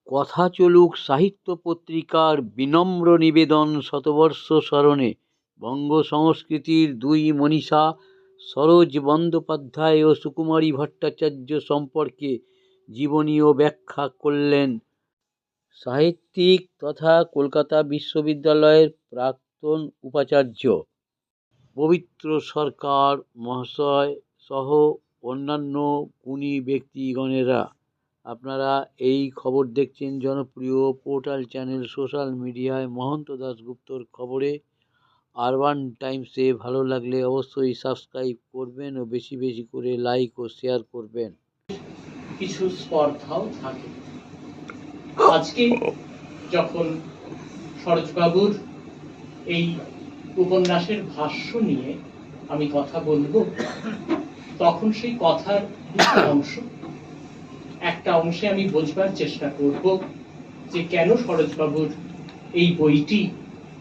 কথা চলুক সাহিত্য পত্রিকার বিনম্র নিবেদন শতবর্ষ স্মরণে বঙ্গ সংস্কৃতির দুই মনীষা সরোজ বন্দ্যোপাধ্যায় ও সুকুমারী ভট্টাচার্য সম্পর্কে জীবনীয় ব্যাখ্যা করলেন সাহিত্যিক তথা কলকাতা বিশ্ববিদ্যালয়ের প্রাক্তন উপাচার্য পবিত্র সরকার মহাশয় সহ অন্যান্য গুণী ব্যক্তিগণেরা। আপনারা এই খবর দেখছেন জনপ্রিয় পোর্টাল চ্যানেল সোশ্যাল মিডিয়ায় মহন্ত দাশগুপ্তর খবরে। আরবান টাইমসে ভালো লাগলে অবশ্যই সাবস্ক্রাইব করবেন ও বেশি বেশি করে লাইক ও শেয়ার করবেন। কিছু স্পর্ধাও থাকে। আজকে যখন সরোজবাবুর এই উপন্যাসের ভাষ্য নিয়ে আমি কথা বলবো, তখন সেই কথার দুটো অংশ, একটা অংশে আমি বোঝবার চেষ্টা করব যে কেন সরোজবাবুর এই বইটি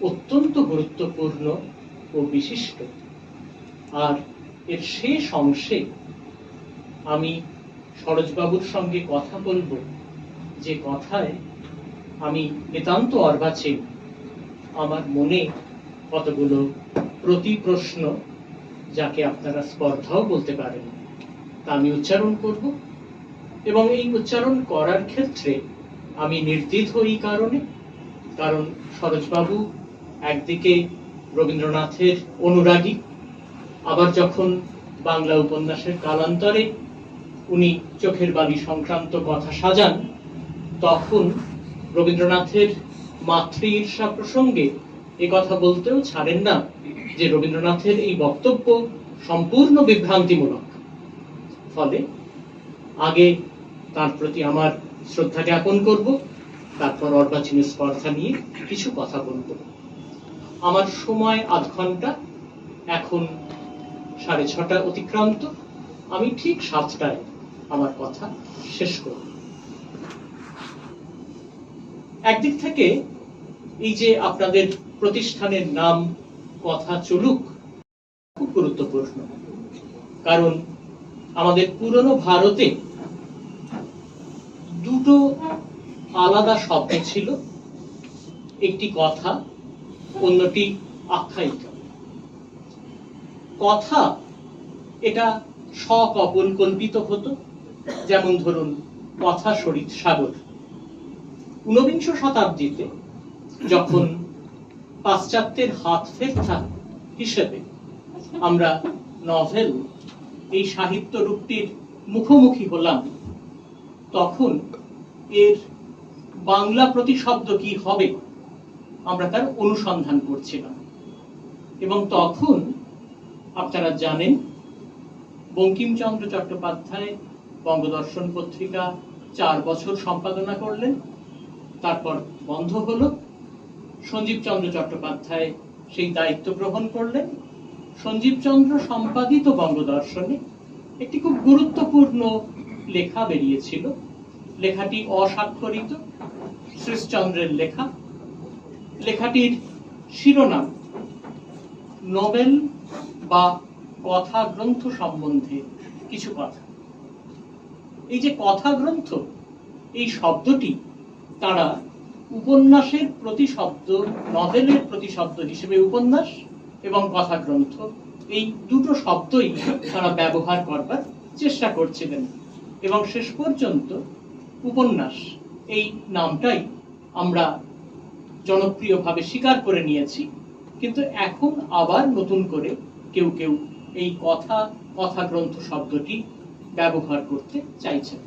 অত্যন্ত গুরুত্বপূর্ণ ও বিশিষ্ট, আর এর শেষ অংশে আমি সরোজবাবুর সঙ্গে কথা বলবো যে কথায় আমি নিতান্ত অর্বাচীন, আমার মনে কতগুলো প্রতি প্রশ্ন, যাকে আপনারা স্পর্ধাও বলতে পারেন, তা আমি উচ্চারণ করব। এবং এই উচ্চারণ করার ক্ষেত্রে আমি নির্দ্বিধ এই কারণ সরোজবাবু একদিকে রবীন্দ্রনাথের অনুরাগী, আবার যখন বাংলা উপন্যাসের কালান্তরে উনি চোখের বালি সংক্রান্ত কথা সাজান, তখন রবীন্দ্রনাথের মাতৃ ঈর্ষা প্রসঙ্গে এ কথা বলতেও ছাড়েন না যে রবীন্দ্রনাথের এই বক্তব্য সম্পূর্ণ বিভ্রান্তিমূলক। ফলে আগে তার প্রতি আমার শ্রদ্ধা জ্ঞাপন করব, তারপর অর্বাচীন স্পর্ধা নিয়ে কিছু কথা বলব। আমার সময় আধ ঘন্টা, এখন 6:30 অতিক্রান্ত। আমি ঠিক 7টায় আমার কথা শেষ করব। একদিক থেকে এই যে আপনাদের প্রতিষ্ঠানের নাম কথা চলুক খুব গুরুত্বপূর্ণ, কারণ আমাদের পুরনো ভারতে দুটো আলাদা শব্দ ছিল, একটি কথা, অন্যটি আখ্যায়িকা। কথা এটা সকপল কল্পিত হতো, যেমন ধরুন কথা শরীর সাগর। 19বিংশ শতাব্দীতে যখন পাশ্চাত্যের হাত ফেরথা হিসেবে আমরা নভেল এই সাহিত্য রূপটির মুখোমুখি হলাম, তখন এর বাংলা প্রতিশব্দ কি হবে আমরা তার অনুসন্ধান করছিলাম। এবং তখন আপনারা জানেন বঙ্কিমচন্দ্র চট্টোপাধ্যায় বঙ্গদর্শন পত্রিকা 4 বছর সম্পাদনা করলেন, তারপর বন্ধ হলো। সঞ্জীবচন্দ্র চট্টোপাধ্যায় সেই দায়িত্ব গ্রহণ করলেন। সঞ্জীবচন্দ্র সম্পাদিত বঙ্গদর্শনে একটি খুব গুরুত্বপূর্ণ লেখা বেরিয়েছিল। লেখাটি অস্বাক্ষরিত, শ্রীশচন্দ্রের লেখা। লেখাটির শিরোনাম নোবেল বা কথা গ্রন্থ সম্বন্ধে কিছু কথা। এই যে কথা গ্রন্থ, এই শব্দটি তারা উপন্যাসের প্রতিশব্দ, নভেলের প্রতিশব্দ হিসেবে উপন্যাস এবং কথা গ্রন্থ, এই দুটো শব্দই তারা ব্যবহার করবার চেষ্টা করছিলেন। এবং শেষ পর্যন্ত উপন্যাস এই নামটাই আমরা জনপ্রিয়ভাবে স্বীকার করে নিয়েছি, কিন্তু এখন আবার নতুন করে কেউ কেউ এই কথা গ্রন্থ শব্দটি ব্যবহার করতে চাইছেন।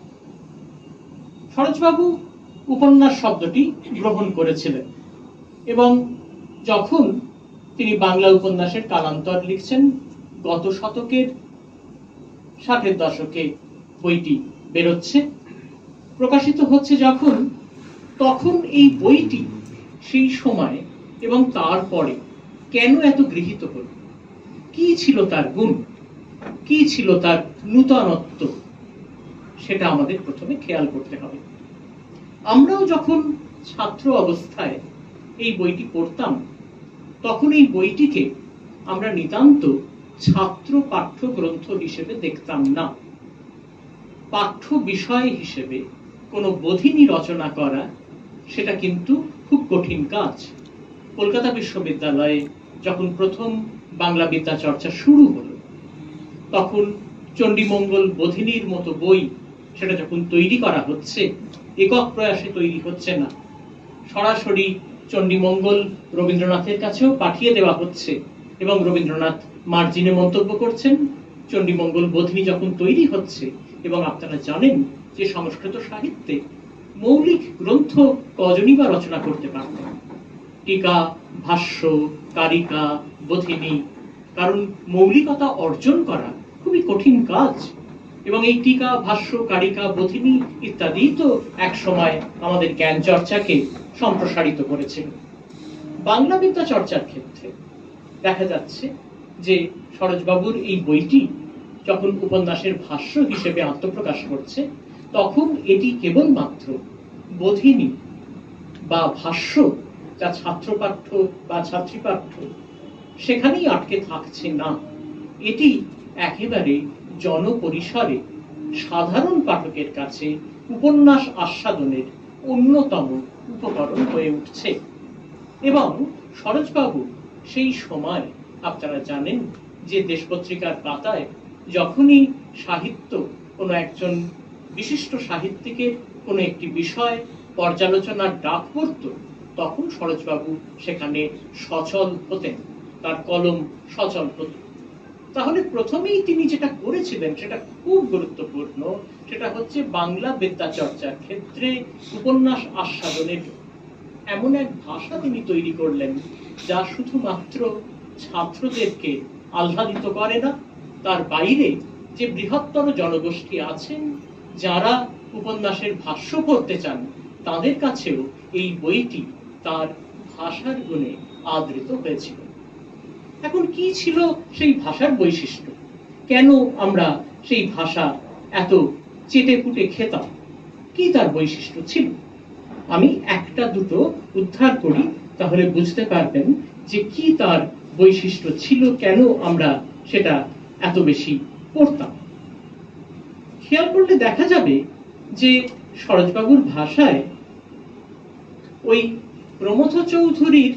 সরোজবাবু উপন্যাস শব্দটি গ্রহণ করেছিলেন এবং যখন তিনি বাংলা উপন্যাসের কালান্তর লিখছেন, গত শতকের 60-এর দশকে বইটি বেরোচ্ছে, প্রকাশিত হচ্ছে যখন, তখন এই বইটি সেই সময় এবং তারপরে কেন এত গৃহীত হল, কি ছিল তার গুণ, কি ছিল তার নূতনত্ব, সেটা আমাদের প্রথমে খেয়াল করতে হবে। আমরাও যখন ছাত্র অবস্থায় এই বইটি পড়তাম, তখন এই বইটিকে আমরা নিতান্ত ছাত্র পাঠ্য গ্রন্থ হিসেবে দেখতাম না, পাঠ্য বিষয় হিসেবে কোনো বোধিনী রচনা করা সেটা কিন্তু খুব কঠিন কাজ। কলকাতা বিশ্ববিদ্যালয়ে যখন প্রথম বাংলা বিদ্যা চর্চা শুরু হলো, তখন চণ্ডীমঙ্গল বোধিনীর মতো বই সেটা যখন তৈরি করা হচ্ছে, একক প্রয়াসে তৈরি হচ্ছে না, সরাসরি চণ্ডীমঙ্গল রবীন্দ্রনাথের কাছেও পাঠিয়ে দেওয়া হচ্ছে এবং রবীন্দ্রনাথ মার্জিনে মন্তব্য করছেন। চণ্ডীমঙ্গল বোধিনী যখন তৈরি হচ্ছে, এবং আপনারা জানেন যে সংস্কৃত সাহিত্যে মৌলিক গ্রন্থ কজনই বা রচনা করতে পারতেন? টিকা, ভাষ্য, কারিকা, বোধিনী। কারণ মৌলিকতা অর্জন করা খুবই কঠিন কাজ, এবং এই টিকা, ভাষ্য, কারিকা, বোধিনী ইত্যাদি তো এক সময় আমাদের জ্ঞান চর্চাকে সম্প্রসারিত করেছিল। বাংলা বিদ্যা চর্চার ক্ষেত্রে দেখা যাচ্ছে যে সরোজবাবুর এই বইটি যখন উপন্যাসের ভাষ্য হিসেবে আত্মপ্রকাশ করছে, তখন এটি কেবলমাত্র বোধিনী বা ভাষ্য, যা ছাত্রপাঠ্য বা ছাত্রীপাঠ্য, সেখানেই আটকে থাকছে না। এটি একেবারে জনপরিসরে সাধারণ পাঠকের কাছে উপন্যাস আস্বাদনের অন্যতম উপকরণ হয়ে উঠছে। এবং সরোজবাবু সেই সময়, আপনারা জানেন যে দেশপত্রিকার পাতায় যখনই সাহিত্য, কোনো একজন বিশিষ্ট সাহিত্যিকের কোনো একটি বিষয় পর্যালোচনার ডাক পড়ত, তখন সরোজবাবু সেখানে সচল হতেন, তার কলম সচল হত। তাহলে প্রথমেই তিনি যেটা করেছিলেন সেটা খুব গুরুত্বপূর্ণ, সেটা হচ্ছে বাংলা বিদ্যা চর্চার ক্ষেত্রে উপন্যাস আস্বাদনের এমন এক ভাষা তিনি তৈরি করলেন, যা শুধুমাত্র ছাত্রদেরকে আহ্লাদিত করে না, তার বাইরে যে বৃহত্তর জনগোষ্ঠী আছেন যারা উপন্যাসের ভাষ্য পড়তে চান, তাদের কাছেও এই বইটি তার ভাষার গুণে আদৃত হয়েছিল। এখন কি ছিল সেই ভাষার বৈশিষ্ট্য? কেন আমরা সেই ভাষা এত চেটে পুটে খেতাম? কি তার বৈশিষ্ট্য ছিল? আমি একটা দুটো উদ্ধার করি, তাহলে বুঝতে পারবেন যে কি তার বৈশিষ্ট্য ছিল, কেন আমরা সেটা এত বেশি পড়তাম। খেয়াল করলে দেখা যাবে যে সরোজবাবুর ভাষায় ওই প্রমথ চৌধুরীর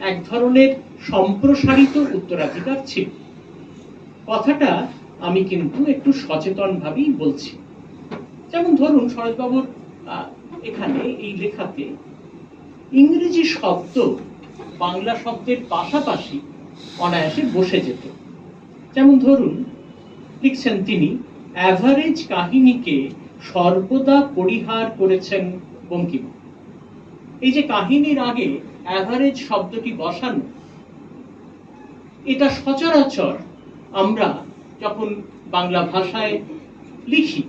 এক ধরনের সম্প্রসারিত উত্তরাধিকার ছিল। কথাটা আমি কিন্তু একটু সচেতন ভাবেই বলছি। যেমন ধরুন, সরোজবাবুর এখানে এই লেখাতে ইংরেজি শব্দ বাংলা শব্দের পাশাপাশি অনায়াসে বসে যেত। যেমন ধরুন, লিখছেন তিনি, অ্যাভারেজ কাহিনীকে সর্বদা পরিহার করেছেন বঙ্কিম। এই যে কাহিনীর আগে অ্যাভারেজ শব্দটি বসানো, এটা সচরাচর আমরা যখন বাংলা ভাষায় লিখি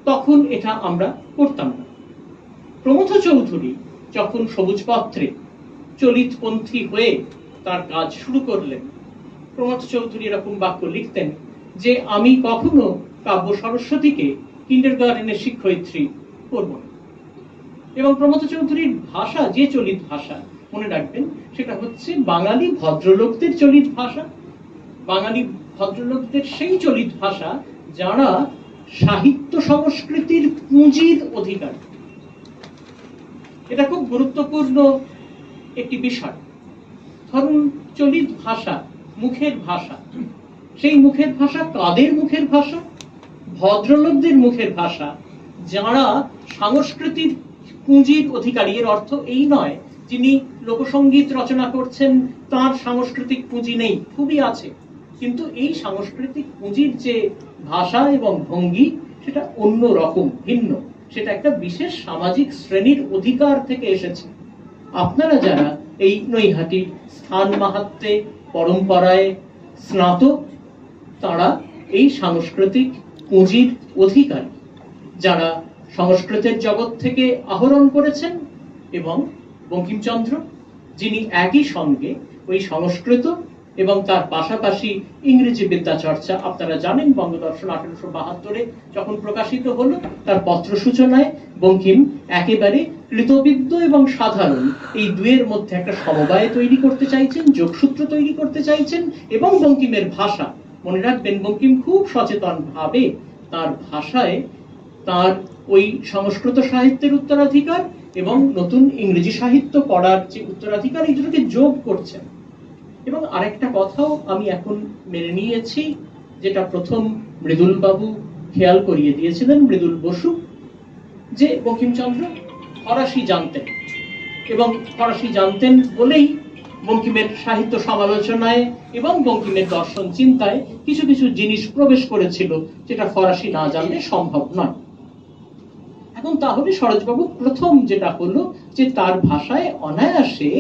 তখন এটা আমরা করতাম না। প্রমথ চৌধুরী যখন সবুজপত্রে চলিতপন্থী হয়ে তার কাজ শুরু করলেন, প্রমথ চৌধুরী এরকম বাক্য লিখতেন যে আমি কখনো কাব্য সরস্বতীকে কিন্ডারগার্টেনের শিক্ষয়িত্রী করব না। এবং প্রমথ চৌধুরীর ভাষা যে চলিত ভাষা, মনে রাখবেন, সেটা হচ্ছে বাঙালি ভদ্রলোকদের চলিত ভাষা, বাঙালি ভদ্রলোকদের সেই চলিত ভাষা যারা সাহিত্য সংস্কৃতির পুঁজির অধিকারী। এটা খুব গুরুত্বপূর্ণ একটি বিষয়। ধরুন, চলিত ভাষা, মুখের ভাষা, সেই মুখের ভাষা কাদের মুখের ভাষা? ভদ্রলোকদের মুখের ভাষা যারা সংস্কৃতির পুঁজির অধিকারী। এর অর্থ এই নয় যিনি লোকসঙ্গীত রচনা করছেন তার সাংস্কৃতিক পুঁজি নেই, খুবই আছে, কিন্তু এই সাংস্কৃতিক পুঁজির যে ভাষা এবং ভঙ্গি সেটা অন্য রকম, ভিন্ন, সেটা একটা বিশেষ সামাজিক শ্রেণীর অধিকার থেকে এসেছে। আপনারা যারা এই নৈহাটির স্থান মাহাত্ম্যে পরম্পরায় স্নাতক, তারা এই সাংস্কৃতিক পুঁজির অধিকারী, যারা সংস্কৃতের জগৎ থেকে আহরণ করেছেন। এবং বঙ্কিমচন্দ্র, যিনি একই সঙ্গে ওই সংস্কৃত এবং তার পাশাপাশি ইংরেজি বিদ্যা চর্চা, আপনারা জানেন বঙ্গদর্শন 1872-এ যখন প্রকাশিত হলো, তার পত্র সূচনায় বঙ্কিম একেবারে কৃতবিদ্য এবং সাধারণ এই দুয়ের মধ্যে একটা সমবায় তৈরি করতে চাইছেন, যোগসূত্র তৈরি করতে চাইছেন। এবং বঙ্কিমের ভাষা, মনে রাখবেন, বঙ্কিম খুব সচেতন ভাবে তার ভাষায় তার ওই সংস্কৃত সাহিত্যের উত্তরাধিকার এবং নতুন ইংরেজি সাহিত্য পড়ার যে উত্তরাধিকার, এই দুটোকে যোগ করছেন। এবং আরেকটা কথাও আমি এখন মেনে নিয়েছি, যেটা প্রথম মৃদুল বাবু খেয়াল করিয়ে দিয়েছিলেন, মৃদুল বসু, যে বঙ্কিমচন্দ্র ফরাসি জানতেন, এবং ফরাসি জানতেন বলেই বঙ্কিমের সাহিত্য সমালোচনায় এবং বঙ্কিমের দর্শন চিন্তায় কিছু কিছু জিনিস প্রবেশ করেছিল যেটা ফরাসি না জানলে সম্ভব নয়। এখন তাহলে সরোজবাবু প্রথম যেটা হলো যে তার ভাষায় অনায়াসে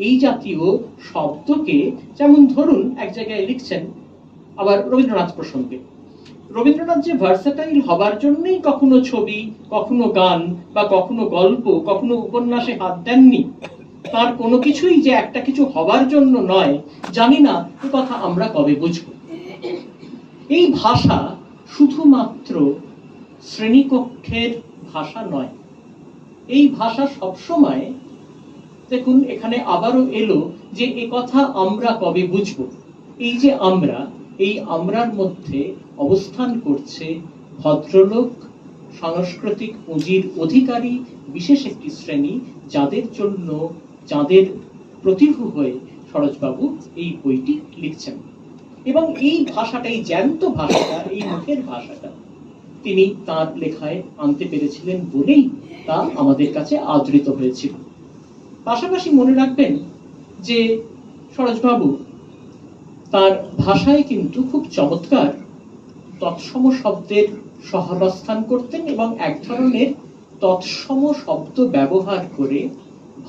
এই জাতীয় শব্দকে, যেমন ধরুন এক জায়গায় লিখছেন আবার রবীন্দ্রনাথ প্রসঙ্গে, রবীন্দ্রনাথ যে ভার্সাটাইল হবার জন্যই কখনো ছবি, কখনো গান বা কখনো গল্প, কখনো উপন্যাসে হাত দেননি, তার কোনো কিছুই যে একটা কিছু হবার জন্য নয়, জানি না এ কথা আমরা কবে বুঝব। এই ভাষা শুধুমাত্র শ্রেণীকক্ষের ভাষা নয়, এই ভাষা সবসময়, দেখুন এখানে আবারও এলো যে এ কথা আমরা কবে বুঝব। এই যে আমরা, এই আমরার মধ্যে অবস্থান করছে ভদ্রলোক, সাংস্কৃতিক পুঁজির অধিকারী বিশেষ একটি শ্রেণী, যাদের জন্য, যাদের প্রতিভু হয়ে সরোজবাবু এই বইটি লিখছেন। এবং এই ভাষাটা, এই জ্যান্ত ভাষাটা, এই মুখের ভাষাটা তিনি তার লেখায় আনতে পেরেছিলেন বলেই তা আমাদের কাছে আদৃত হয়েছিল। পাশাপাশি মনে রাখবেন যে সরোজবাবু তার ভাষায় কিন্তু খুব চমৎকার তৎসম শব্দের সহাবস্থান করতেন এবং এক ধরনের তৎসম শব্দ ব্যবহার করে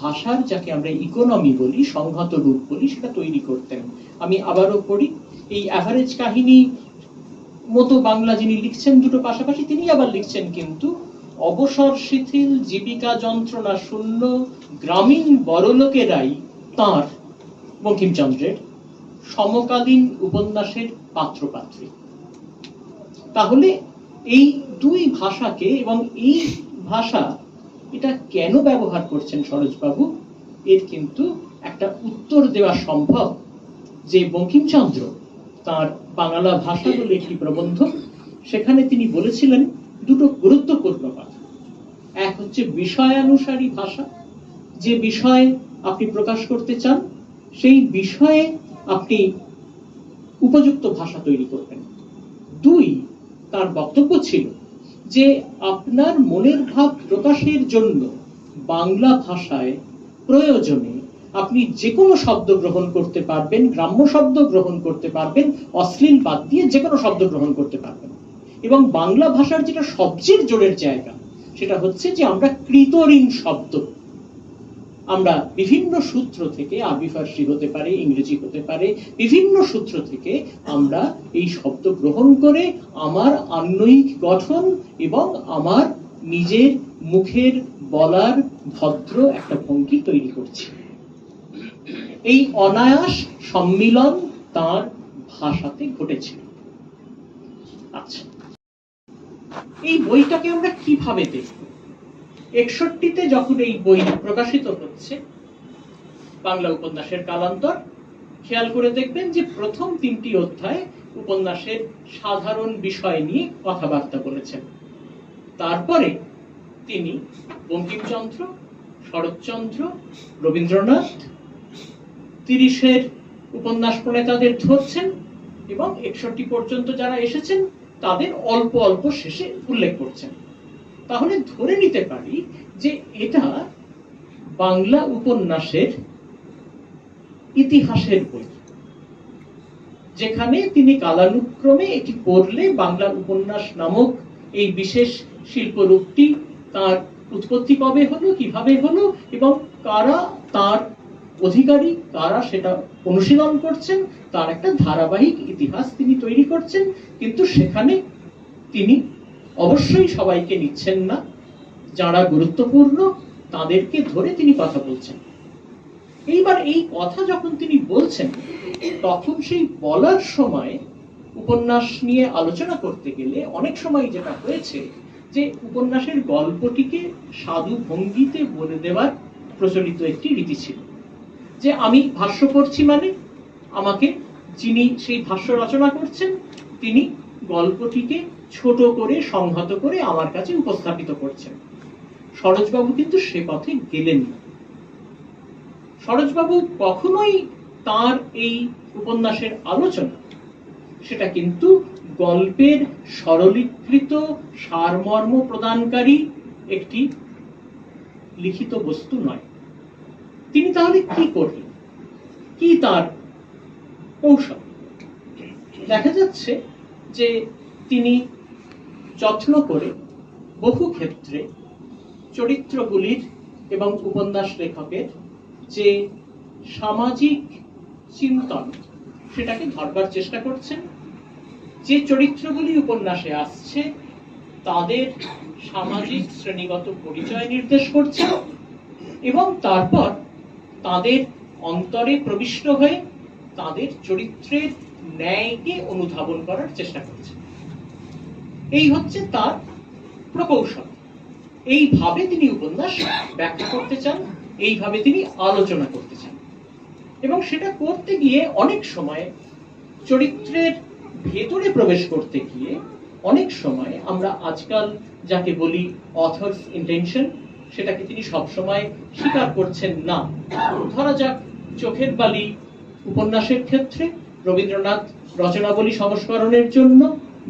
ভাষার, যাকে আমরা ইকোনমি বলি, সংহত রূপ বলি, সেটা তৈরি করতেন। আমি আবারও পড়ি, এই অ্যাভারেজ কাহিনী মতো বাংলা যিনি লিখছেন দুটো পাশাপাশি, তিনি আবার লিখছেন কিন্তু অবসর শিথিল জীবিকা যন্ত্রণা শূন্য গ্রামীণ বড়লোকেরাই তাঁর, বঙ্কিমচন্দ্রের, সমকালীন উপন্যাসের পাত্রপাত্রী। তাহলে এই দুই ভাষাকে, এবং এই ভাষা এটা কেন ব্যবহার করছেন সরোজবাবু, এর কিন্তু একটা উত্তর দেওয়া সম্ভব। যে বঙ্কিমচন্দ্র তার বাংলা ভাষা বলে একটি প্রবন্ধ, সেখানে তিনি বলেছিলেন দুটো গুরুত্বপূর্ণ কথা। এক হচ্ছে বিষয়ানুসারী ভাষা, যে বিষয় আপনি প্রকাশ করতে চান সেই বিষয়ে আপনি উপযুক্ত ভাষা তৈরি করবেন। দুই, তার বক্তব্য ছিল যে আপনার মনের ভাব প্রকাশের জন্য বাংলা ভাষায় প্রয়োজনে আপনি যে কোনো শব্দ গ্রহণ করতে পারবেন, গ্রাম্য শব্দ গ্রহণ করতে পারবেন, অশ্লীল বাদ দিয়ে যে কোনো শব্দ গ্রহণ করতে পারবেন। এবং বাংলা ভাষার যেটা সবচেয়ে জোরের জায়গা, সেটা হচ্ছে যে আমরা কৃতঋণ শব্দ, আমরা বিভিন্ন সূত্র থেকে, আরবি ফার্সি হতে পারে, ইংরেজি হতে পারে, বিভিন্ন সূত্র থেকে আমরা এই শব্দ গ্রহণ করে আমার আন্বয়িক গঠন এবং আমার নিজের মুখের বলার ভদ্র একটা ভঙ্গি তৈরি করছি। এই অনায়াস সম্মিলন তার ভাষাতে ঘটেছিল। আচ্ছা, এই বইটাকে আমরা কিভাবে দেখব? 61-তে যখন এই বই প্রকাশিত হচ্ছে, বাংলা উপন্যাসের কালান্তর, খেয়াল করে দেখবেন যে প্রথম 3টি অধ্যায় উপন্যাসের সাধারণ বিষয় নিয়ে কথাবার্তা বলেছেন। তারপরে তিনি বঙ্কিমচন্দ্র, শরৎচন্দ্র, রবীন্দ্রনাথ, 30-এর উপন্যাস প্রণেতাদের ধরছেন এবং 61 পর্যন্ত যারা এসেছেন তাদের অল্প অল্প শেষে উল্লেখ করছেন। তাহলে ধরে নিতে পারি যে এটা বাংলা উপন্যাসের ইতিহাসের বই, যেখানে তিনি কালানুক্রমে এটি পড়লে বাংলা উপন্যাস নামক এই বিশেষ শিল্পরূপটি তার উৎপত্তি কবে হলো, কিভাবে হলো, এবং কারা তার অধিকারী, কারা সেটা অনুশীলন করছেন, তার একটা ধারাবাহিক ইতিহাস তিনি তৈরি করছেন। কিন্তু সেখানে তিনি অবশ্যই সবাইকে নিচ্ছেন না, যারা গুরুত্বপূর্ণ তাদেরকে ধরে তিনি কথা বলছেন। এইবার এই কথা যখন তিনি বলছেন, তখন সেই বলার সময় উপন্যাস নিয়ে আলোচনা করতে গেলে অনেক সময় যেটা হয়েছে যে উপন্যাসের গল্পটিকে সাধু ভঙ্গিতে বলে দেওয়ার প্রচলিত একটি রীতি ছিল, যে আমি ভাষ্য পড়ছি মানে আমাকে যিনি সেই ভাষ্য রচনা করছেন তিনি গল্পটিকে ছোট করে সংহত করে আমার কাছে উপস্থাপিত করছেন। সরোজবাবু কিন্তু সে পথে গেলেন না। সরোজবাবু কখনোই তার এই উপন্যাসের আলোচনা সেটা কিন্তু গল্পের সরলীকৃত সারমর্ম প্রদানকারী একটি লিখিত বস্তু নয়। তিনি তাহলে কি করলেন, কি তার কৌশল? দেখা যাচ্ছে যে তিনি যত্ন করে বহু ক্ষেত্রে চরিত্রগুলির এবং উপন্যাস লেখকের যে সামাজিক চিন্তন সেটাকে ধরবার চেষ্টা করছেন। যে চরিত্রগুলি উপন্যাসে আসছে তাদের সামাজিক শ্রেণীগত পরিচয় নির্দেশ করছেন এবং তারপর তাদের অন্তরে প্রবিষ্ট হয়ে তাদের চরিত্রের ন্যায়কে অনুধাবন করার চেষ্টা করছেন। এই হচ্ছে তার প্রকৌশল। এইভাবে তিনি উপন্যাস ব্যাখ্যা করতে চান, এইভাবে তিনি আলোচনা করতে চান, এবং সেটা করতে গিয়ে অনেক সময় চরিত্রের ভেতরে প্রবেশ করতে গিয়ে অনেক সময় আমরা আজকাল যাকে বলি অথর্স ইন্টেনশন, সেটাকে তিনি সবসময় স্বীকার করছেন না। ধরা যাক চোখের বালি উপন্যাসের ক্ষেত্রে রবীন্দ্রনাথ রচনাবলী সংস্করণের জন্য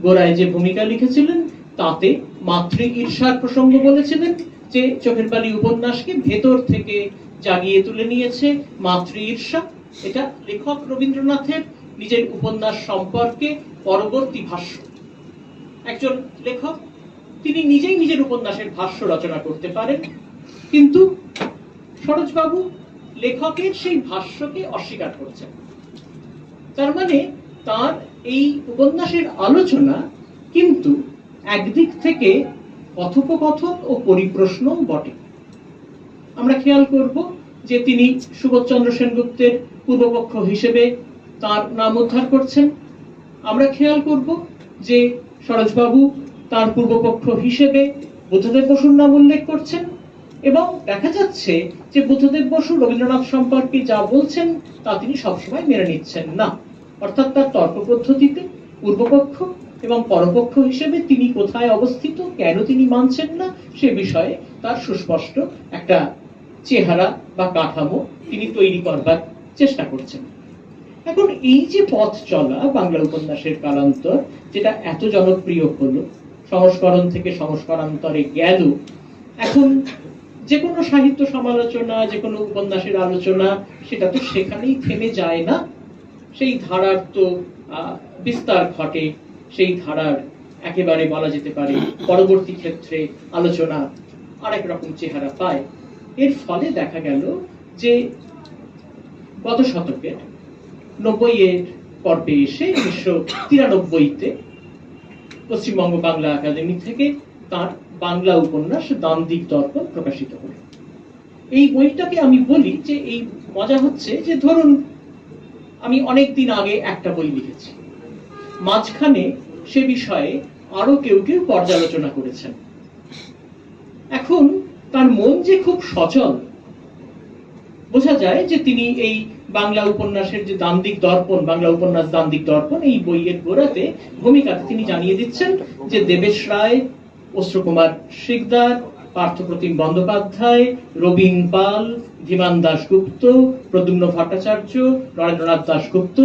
গোড়ায় যে ভূমিকা লিখেছিলেন তাতে মাতৃ ঈর্ষার প্রসঙ্গ বলেছিলেন যে চোখের বালি উপন্যাসকে ভেতর থেকে জাগিয়ে তুলে নিয়েছে মাতৃ ঈর্ষা। এটা লেখক রবীন্দ্রনাথের নিজের উপন্যাস সম্পর্কে পরবর্তী ভাষ্য। একজন লেখক তিনি নিজেই নিজের উপন্যাসের ভাষ্য রচনা করতে পারেন, কিন্তু সরোজবাবু লেখকের সেই ভাষ্যকে অস্বীকার করছেন। তার মানে তার এই উপন্যাসের আলোচনা কিন্তু একদিক থেকে কথোপকথন ও পরিপ্রশ্ন বটে। আমরা খেয়াল করব যে তিনি সুবোধচন্দ্র সেনগুপ্তের পূর্বপক্ষ হিসেবে তার নাম উদ্ধার করছেন। আমরা খেয়াল করব যে সরোজবাবু তার পূর্বপক্ষ হিসেবে বুদ্ধদেব বসুর নাম উল্লেখ করছেন, এবং দেখা যাচ্ছে যে বুদ্ধদেব বসু রবীন্দ্রনাথ সম্পর্কে যা বলছেন তা তিনি সবসময় মেনে নিচ্ছেন না। অর্থাৎ তার তর্ক পদ্ধতিতে পূর্বপক্ষ এবং পরপক্ষ হিসেবে তিনি কোথায় অবস্থিত, কেন তিনি মানছেন না, সে বিষয়ে তার সুস্পষ্ট একটা চেহারা বা কাঠামো তিনি তৈরি করবার চেষ্টা করছেন। এখন এই যে পথ চলা বাংলা উপন্যাসের কালান্তর, যেটা এত জনপ্রিয় হলো, সংস্করণ থেকে সংস্করান্তরে গেল, এখন যে কোনো সাহিত্য সমালোচনা, যে কোনো উপন্যাসের আলোচনা, সেটা তো সেখানেই থেমে যায় না। সেই ধারার তো বিস্তার ঘটে, সেই ধারার একেবারে বলা যেতে পারে পরবর্তী ক্ষেত্রে আলোচনা আরেক রকম চেহারা পায়। এর ফলে দেখা গেল যে গত শতকের 90-এর পর্বে এসে 1993-তে পশ্চিমবঙ্গ বাংলা একাডেমি থেকে তার বাংলা উপন্যাস দ্বান্দ্বিক দর্পণ প্রকাশিত হল। এই বইটাকে আমি বলি যে এই মজা হচ্ছে যে ধরুন আমি অনেক দিন আগে একটা বই লিখেছি, মাঝখানে সে বিষয়ে আরো কেউ কেউ পর্যালোচনা করেছেন। এখন তার মন যে খুব সচল, বোঝা যায় যে তিনি এই বাংলা উপন্যাসের যে দ্বান্দ্বিক দর্পণ, বাংলা উপন্যাস দ্বান্দ্বিক দর্পণ, এই বইয়ের গোড়াতে ভূমিকাতে তিনি জানিয়ে দিচ্ছেন যে দেবেশ রায়, অশ্রুকুমার শিকদার, পার্থপ্রতিম বন্দ্যোপাধ্যায়, রবীন পাল, ধীমান দাশগুপ্ত, প্রদ্যুম্ন ভট্টাচার্য, নরেন্দ্রনাথ দাশগুপ্ত,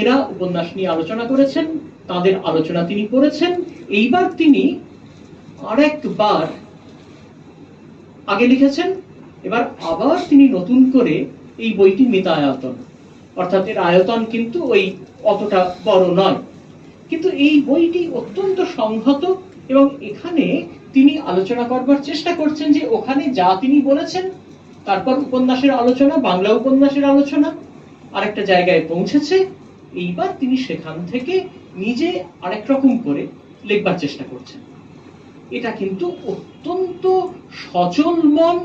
এরা উপন্যাস নিয়ে আলোচনা করেছেন, তাদের আলোচনা তিনি পড়েছেন। এইবার তিনি আরেকবার আগে লিখেছেন, এবার আবার তিনি নতুন করে এই বইটি মিতায়াতন, অর্থাৎ এর আয়তন কিন্তু ওই অতটা বড় নয়, কিন্তু এই বইটি অত্যন্ত সংহত, এবং এখানে তিনি আলোচনা করবার চেষ্টা করছেন যে ওখানে যা তিনি বলেছেন, তারপর উপন্যাসের আলোচনা, বাংলা উপন্যাসের আলোচনা আরেকটা জায়গায় পৌঁছেছে। এইবার তিনি সেখান থেকে নিজে আরেক রকম করে লিখবার চেষ্টা করছেন। এটা কিন্তু অত্যন্ত সচল মন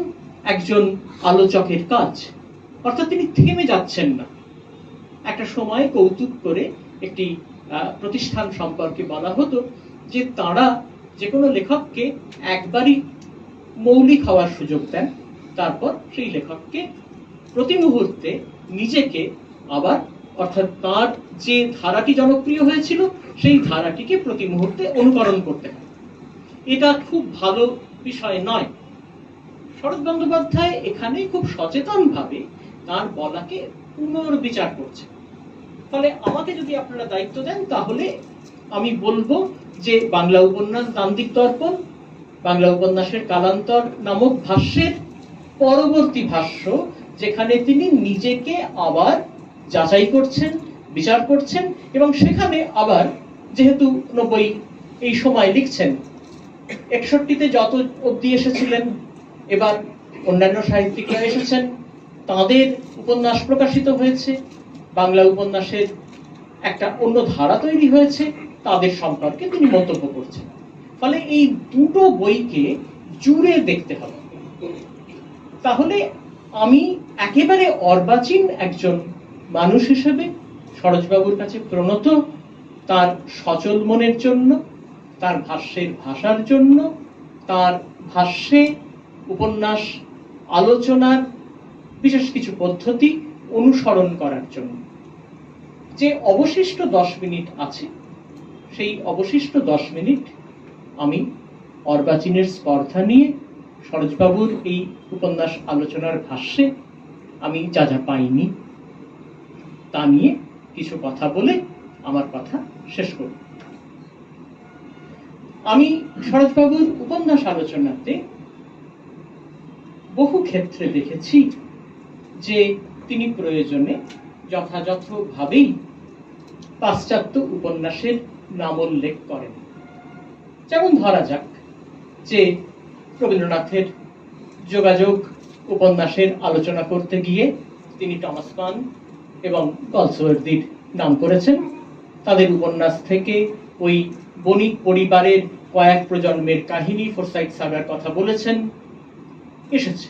একজন আলোচকের কাজ, অর্থাৎ তিনি থেমে যাচ্ছেন না। একটা সময় কৌতুক করে একটি প্রতিষ্ঠান সম্পর্কে বলা হতো যে তারা যে কোনো লেখককে একবারই মৌলিক হওয়ার সুযোগ দেন, তারপর সেই লেখককে প্রতি মুহূর্তে নিজেকে আবার অর্থাৎ তার যে ধারাটি জনপ্রিয় হয়েছিল সেই ধারাটিকে প্রতি মুহূর্তে অনুকরণ করতে হয়। এটা খুব ভালো বিষয় নয়। শরৎ বন্দ্যোপাধ্যায় এখানে খুব সচেতন ভাবে তার বলাকে পুনর্বিচার করছে। ফলে আমাকে যদি আপনারা দায়িত্ব দেন তাহলে আমি বলবো যে বাংলা উপন্যাস দান্দিক দর্পণ, বাংলা উপন্যাসের কালান্তর নামক ভাষ্যের পরবর্তী ভাষ্য, যেখানে তিনি নিজেকে আবার যাচাই করছেন, বিচার করছেন, এবং সেখানে আবার যেহেতু 90 এই সময় লিখছেন, 61-তে যত অবধি এসেছিলেন, এবার অন্যান্য সাহিত্যিকরা এসেছেন, তাদের উপন্যাস প্রকাশিত হয়েছে, বাংলা উপন্যাসের একটা অন্য ধারা তৈরি হয়েছে, তাদের সম্পর্কে তিনি মন্তব্য করছেন। ফলে এই দুটো বইকে জুড়ে দেখতে হবে। তাহলে আমি একেবারে অর্বাচীন একজন মানুষ হিসেবে সরোজবাবুর কাছে প্রণত, তার সচল মনের জন্য, তার ভাষ্যের ভাষার জন্য, তার ভাষ্যে উপন্যাস আলোচনার বিশেষ কিছু পদ্ধতি অনুসরণ করার জন্য। যে অবশিষ্ট 10 মিনিট আছে, সেই অবশিষ্ট 10 মিনিট আমি অর্বাচীনের স্পর্ধা নিয়ে সরোজবাবুর এই উপন্যাস আলোচনার ভাষ্যে আমি যা যা পাইনি তা নিয়ে কিছু কথা বলে আমার কথা শেষ করব। আমি সরোজবাবুর উপন্যাস আলোচনাতে বহু ক্ষেত্রে দেখেছি যে তিনি প্রয়োজনে যথাযথভাবেই পাশ্চাত্য উপন্যাসের নামোল্লেখ করেন। যেমন ধরা যাক যে রবীন্দ্রনাথের যোগাযোগ উপন্যাসের আলোচনা করতে গিয়ে তিনি টমাস মান এবং গলসওয়ার্দির নাম করেছেন। তাদের উপন্যাস থেকে ওই বণিক পরিবারের কয়েক প্রজন্মের কাহিনী, ফোরসাইট সাগার কথা বলেছেন, এসেছে।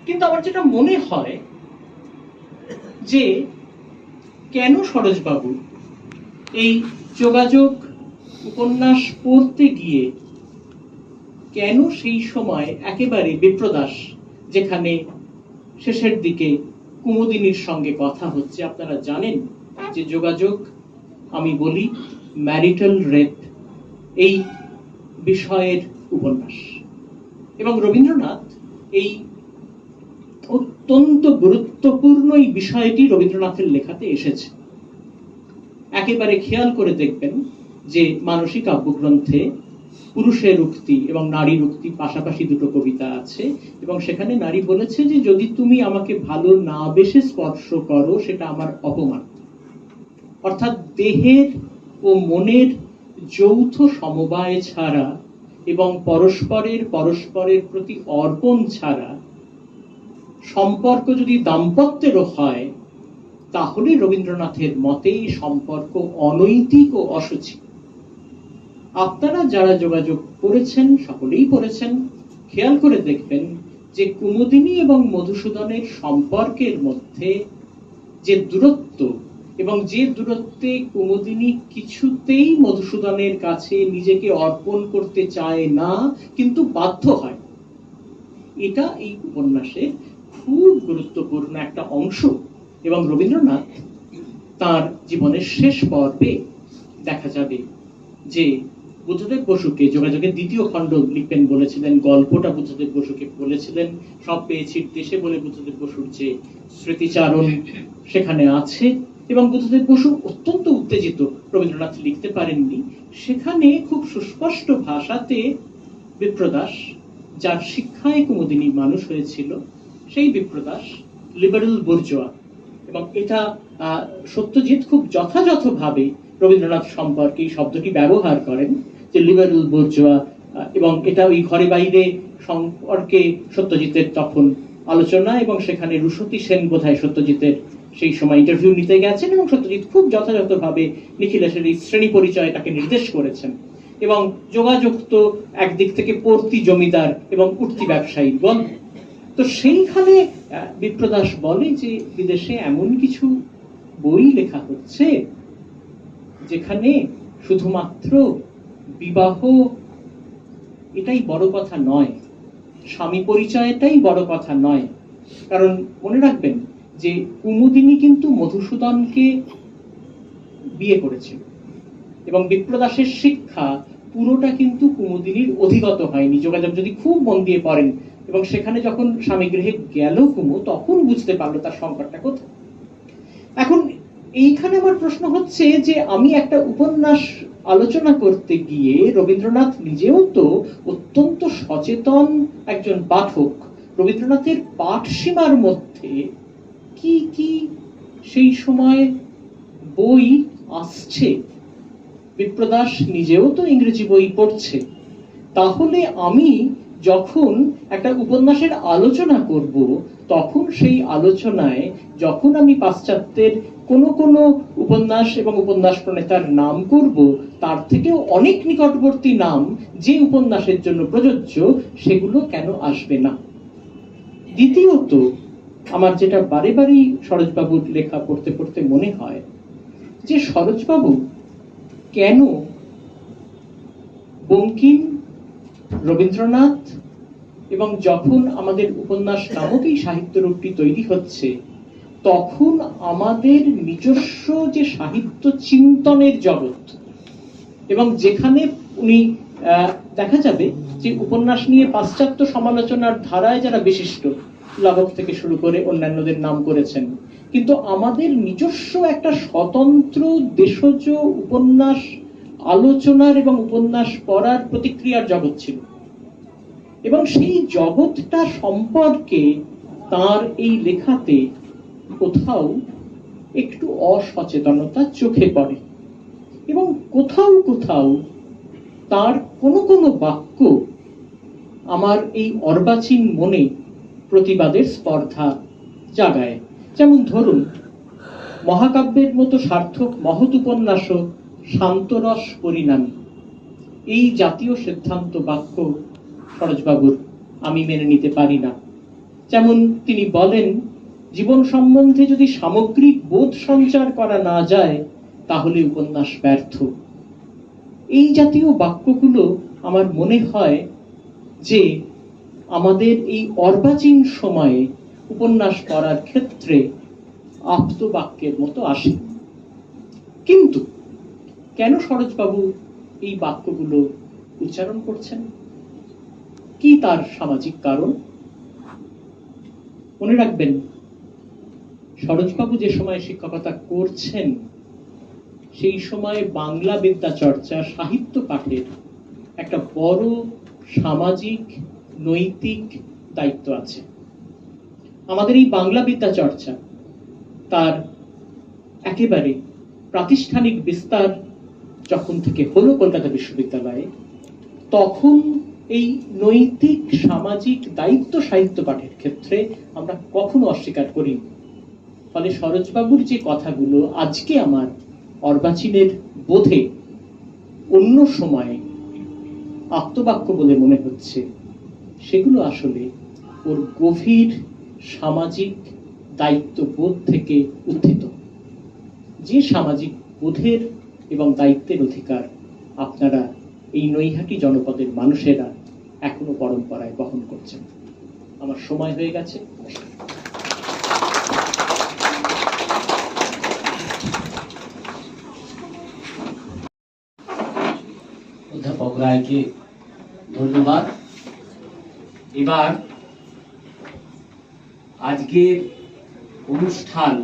কিন্তু আমার যেটা মনে হয় যে কেন সরোজবাবু এই যোগাযোগ উপন্যাস পড়তে গিয়ে কেন সেই সময় একেবারে বিপ্রদাস, যেখানে শেষের দিকে কুমুদিনীর সঙ্গে কথা হচ্ছে, আপনারা জানেন যে যোগাযোগ, আমি বলি ম্যারিটাল রেপ, এই বিষয়ের উপন্যাস, এবং রবীন্দ্রনাথ এই অত্যন্ত গুরুত্বপূর্ণ এই বিষয়টি রবীন্দ্রনাথের লেখাতে এসেছে। একেবারে খেয়াল করে দেখবেন যে মানসী কাব্যগ্রন্থে পুরুষের উক্তি এবং নারীর উক্তি পাশাপাশি দুটো কবিতা আছে, এবং সেখানে নারী বলেছে যে যদি তুমি আমাকে ভালো না বেশে স্পর্শ করো সেটা আমার অপমান। অর্থাৎ দেহের ও মনের যৌথ সমবায় ছাড়া এবং পরস্পরের প্রতি অর্পণ ছাড়া সম্পর্ক যদি দাম্পত্যেরও হয়, তাহলে রবীন্দ্রনাথের মতে সম্পর্ক অনৈতিক ও অসুচি। আপনারা যারা যোগাযোগ পড়েছেন, সকলেই পড়েছেন, খেয়াল করে দেখবেন যে কুমুদিনী এবং মধুসূদনের সম্পর্কের মধ্যে যে দূরত্ব, এবং যে দূরত্বে কুমুদিনী কিছুতেই মধুসূদনের কাছে নিজেকে অর্পণ করতে চায় না কিন্তু বাধ্য হয়, এটা এই উপন্যাসের খুব গুরুত্বপূর্ণ একটা অংশ। এবং রবীন্দ্রনাথ তার জীবনের শেষ পর্বে দেখা যাবে যে বুদ্ধদেব বসুকে যোগাযোগের 2য় খণ্ড লিখবেন বলেছিলেন, গল্পটা বুদ্ধদেব বসুকে বলেছিলেন, সব পেয়েছি দেশে বলে বুদ্ধদেব বসুর যে স্মৃতিচারণ সেখানে আছে, এবং বুদ্ধদেব বসু অত্যন্ত উত্তেজিত, রবীন্দ্রনাথ লিখতে পারেননি। সেখানে খুব সুস্পষ্ট ভাষাতে বিপ্রদাস, যার শিক্ষায় কুমুদিনী মানুষ হয়েছিল, সেই বিপ্রদাস লিবারেল বুর্জোয়া, এবং এটা সত্যজিৎ খুব যথাযথভাবে রবীন্দ্রনাথ সম্পর্কে এই শব্দটি ব্যবহার করেন যে লিবারেল বুর্জোয়া, এবং এটা ওই ঘরে বাইরে সম্পর্কে সত্যজিতের তখন আলোচনা, এবং সেখানে রুশতী সেন বোধহয় সত্যজিতের সেই সময় ইন্টারভিউ নিতে গেছেন, এবং সত্যজিৎ খুব যথাযথভাবে নিখিলেশের এই শ্রেণী পরিচয়টাকে নির্দেশ করেছেন। এবং যোগাযোগ তো একদিক থেকে পড়তি জমিদার এবং উঠতি ব্যবসায়ী বল। তো সেইখানে বিপ্রদাস বলে যে বিদেশে এমন কিছু বই লেখা হচ্ছে যেখানে শুধুমাত্র বিবাহ এটাই বড় কথা নয়, স্বামী পরিচয়টাই বড় কথা নয়। কারণ মনে রাখবেন যে কুমুদিনী কিন্তু মধুসূদনকে বিয়ে করেছিল এবং বিপ্রদাসের শিক্ষা পুরোটা কিন্তু কুমুদিনীর অধিগত হয়নি। যোগাযোগ যদি খুব মন দিয়ে পড়েন এবং সেখানে যখন স্বামী গৃহে গেল কুমু, তখন বুঝতে পারলো তার সংকটটা কোথায়। এখন এইখানে আমার প্রশ্ন হচ্ছে যে আমি একটা উপন্যাস আলোচনা করতে গিয়ে রবীন্দ্রনাথ নিজেও তো অত্যন্ত সচেতন একজন পাঠক। রবীন্দ্রনাথের পাঠ সীমার মধ্যে কি কি সেই সময় বই আসছে, বিপ্রদাস নিজেও তো ইংরেজি বই পড়ছে। তাহলে আমি যখন একটা উপন্যাসের আলোচনা করব, তখন সেই আলোচনায় যখন আমি পাশ্চাত্যের কোনো উপন্যাস এবং উপন্যাস প্রণেতার নাম করব, তার থেকেও অনেক নিকটবর্তী নাম যে উপন্যাসের জন্য প্রযোজ্য, সেগুলো কেন আসবে না? দ্বিতীয়ত, আমার যেটা বারে বারেই সরোজবাবুর লেখা পড়তে পড়তে মনে হয় যে সরোজবাবু কেন বঙ্কিম, রবীন্দ্রনাথ এবং যখন আমাদের উপন্যাস নামক এই সাহিত্য রূপটি তৈরি হচ্ছে, তখন আমাদের নিজস্ব যে সাহিত্য চিন্তনের জগৎ, এবং যেখানে উনি দেখা যাবে যে উপন্যাস নিয়ে পাশ্চাত্য সমালোচনার ধারায় যারা বিশিষ্ট, লাবক থেকে শুরু করে অন্যান্যদের নাম করেছেন, কিন্তু আমাদের নিজস্ব একটা স্বতন্ত্র দেশজ উপন্যাস আলোচনার এবং উপন্যাস পড়ার প্রতিক্রিয়ার জগৎ ছিল। এবং সেই জগৎটা সম্পর্কে তার এই লেখাতে কোথাও একটু অসচেতনতা চোখে পড়ে, এবং কোথাও কোথাও তার কোনো বাক্য আমার এই অর্বাচীন মনে প্রতিবাদের স্পর্ধা জাগায়। যেমন ধরুন, মহাকাব্যের মতো সার্থক মহৎ উপন্যাসও শান্তরস পরিণামী, এই জাতীয় সিদ্ধান্ত বাক্য সরোজবাবুর আমি মেনে নিতে পারি না। যেমন তিনি বলেন, জীবন সম্বন্ধে যদি সামগ্রিক বোধ সঞ্চার করা না যায়, তাহলে উপন্যাস ব্যর্থ। এই জাতীয় বাক্যগুলো আমার মনে হয় যে আমাদের এই অর্বাচীন সময়ে উপন্যাস পড়ার ক্ষেত্রে আপ্ত বাক্যের মতো আসে। কিন্তু কেন সরোজবাবু এই বাক্যগুলো উচ্চারণ করছেন? কি তার সামাজিক কারণ? মনে রাখবেন, সরোজবাবু যে সময় শিক্ষকতা করছেন, সেই সময় বাংলা বিদ্যা চর্চা, সাহিত্য পাঠের একটা বড় সামাজিক নৈতিক দায়িত্ব আছে। আমাদের এই বাংলা বিদ্যা চর্চা তার একেবারে প্রাতিষ্ঠানিক বিস্তার যখন থেকে হলো কলকাতা বিশ্ববিদ্যালয়ে, তখন এই নৈতিক সামাজিক দায়িত্ব সাহিত্য পাঠের ক্ষেত্রে আমরা কখনো অস্বীকার করি। ফলে সরোজবাবুর যে কথাগুলো আজকে আমার অর্বাচীনের বোধে অন্য সময়ে আপ্তবাক্য বলে মনে হচ্ছে, সেগুলো আসলে ওর গভীর সামাজিক দায়িত্ববোধ থেকে উত্থিত। যে সামাজিক বোধের এবং দায়িত্বের অধিকার আপনারা এই নৈহাটি জনপদের মানুষেরা এখনো পরম্পরায় বহন করছেন। আমার সময় হয়ে গেছে। অধ্যাপক রায়কে ধন্যবাদ। এবার আজকের অনুষ্ঠান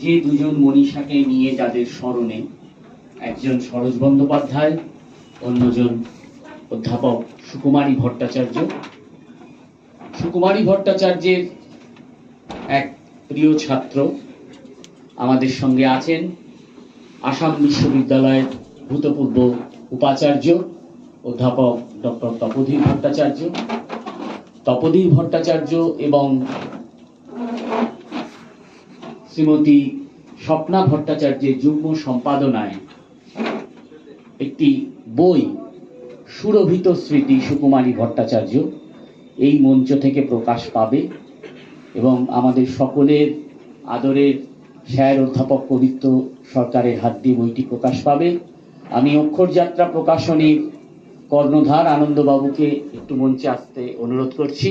যে দুজন মনীষাকে নিয়ে, যাদের স্মরণে, একজন সরোজ বন্দ্যোপাধ্যায়, অন্যজন অধ্যাপক সুকুমারী ভট্টাচার্য। সুকুমারী ভট্টাচার্যের এক প্রিয় ছাত্র আমাদের সঙ্গে আছেন আসাম বিশ্ববিদ্যালয়ের ভূতপূর্ব উপাচার্য অধ্যাপক ডক্টর তপোধীর ভট্টাচার্য। তপোধীর ভট্টাচার্য এবং শ্রীমতী স্বপ্না ভট্টাচার্যের যুগ্ম সম্পাদনায় একটি বই, সুরভিত স্মৃতি সুকুমারী ভট্টাচার্য, এই মঞ্চ থেকে প্রকাশ পাবে এবং আমাদের সকলের আদরের স্যার অধ্যাপক পবিত্র সরকারের হাত দিয়ে বইটি প্রকাশ পাবে। আমি অক্ষরযাত্রা প্রকাশনীর কর্ণধার আনন্দবাবুকে একটু মঞ্চে আসতে অনুরোধ করছি।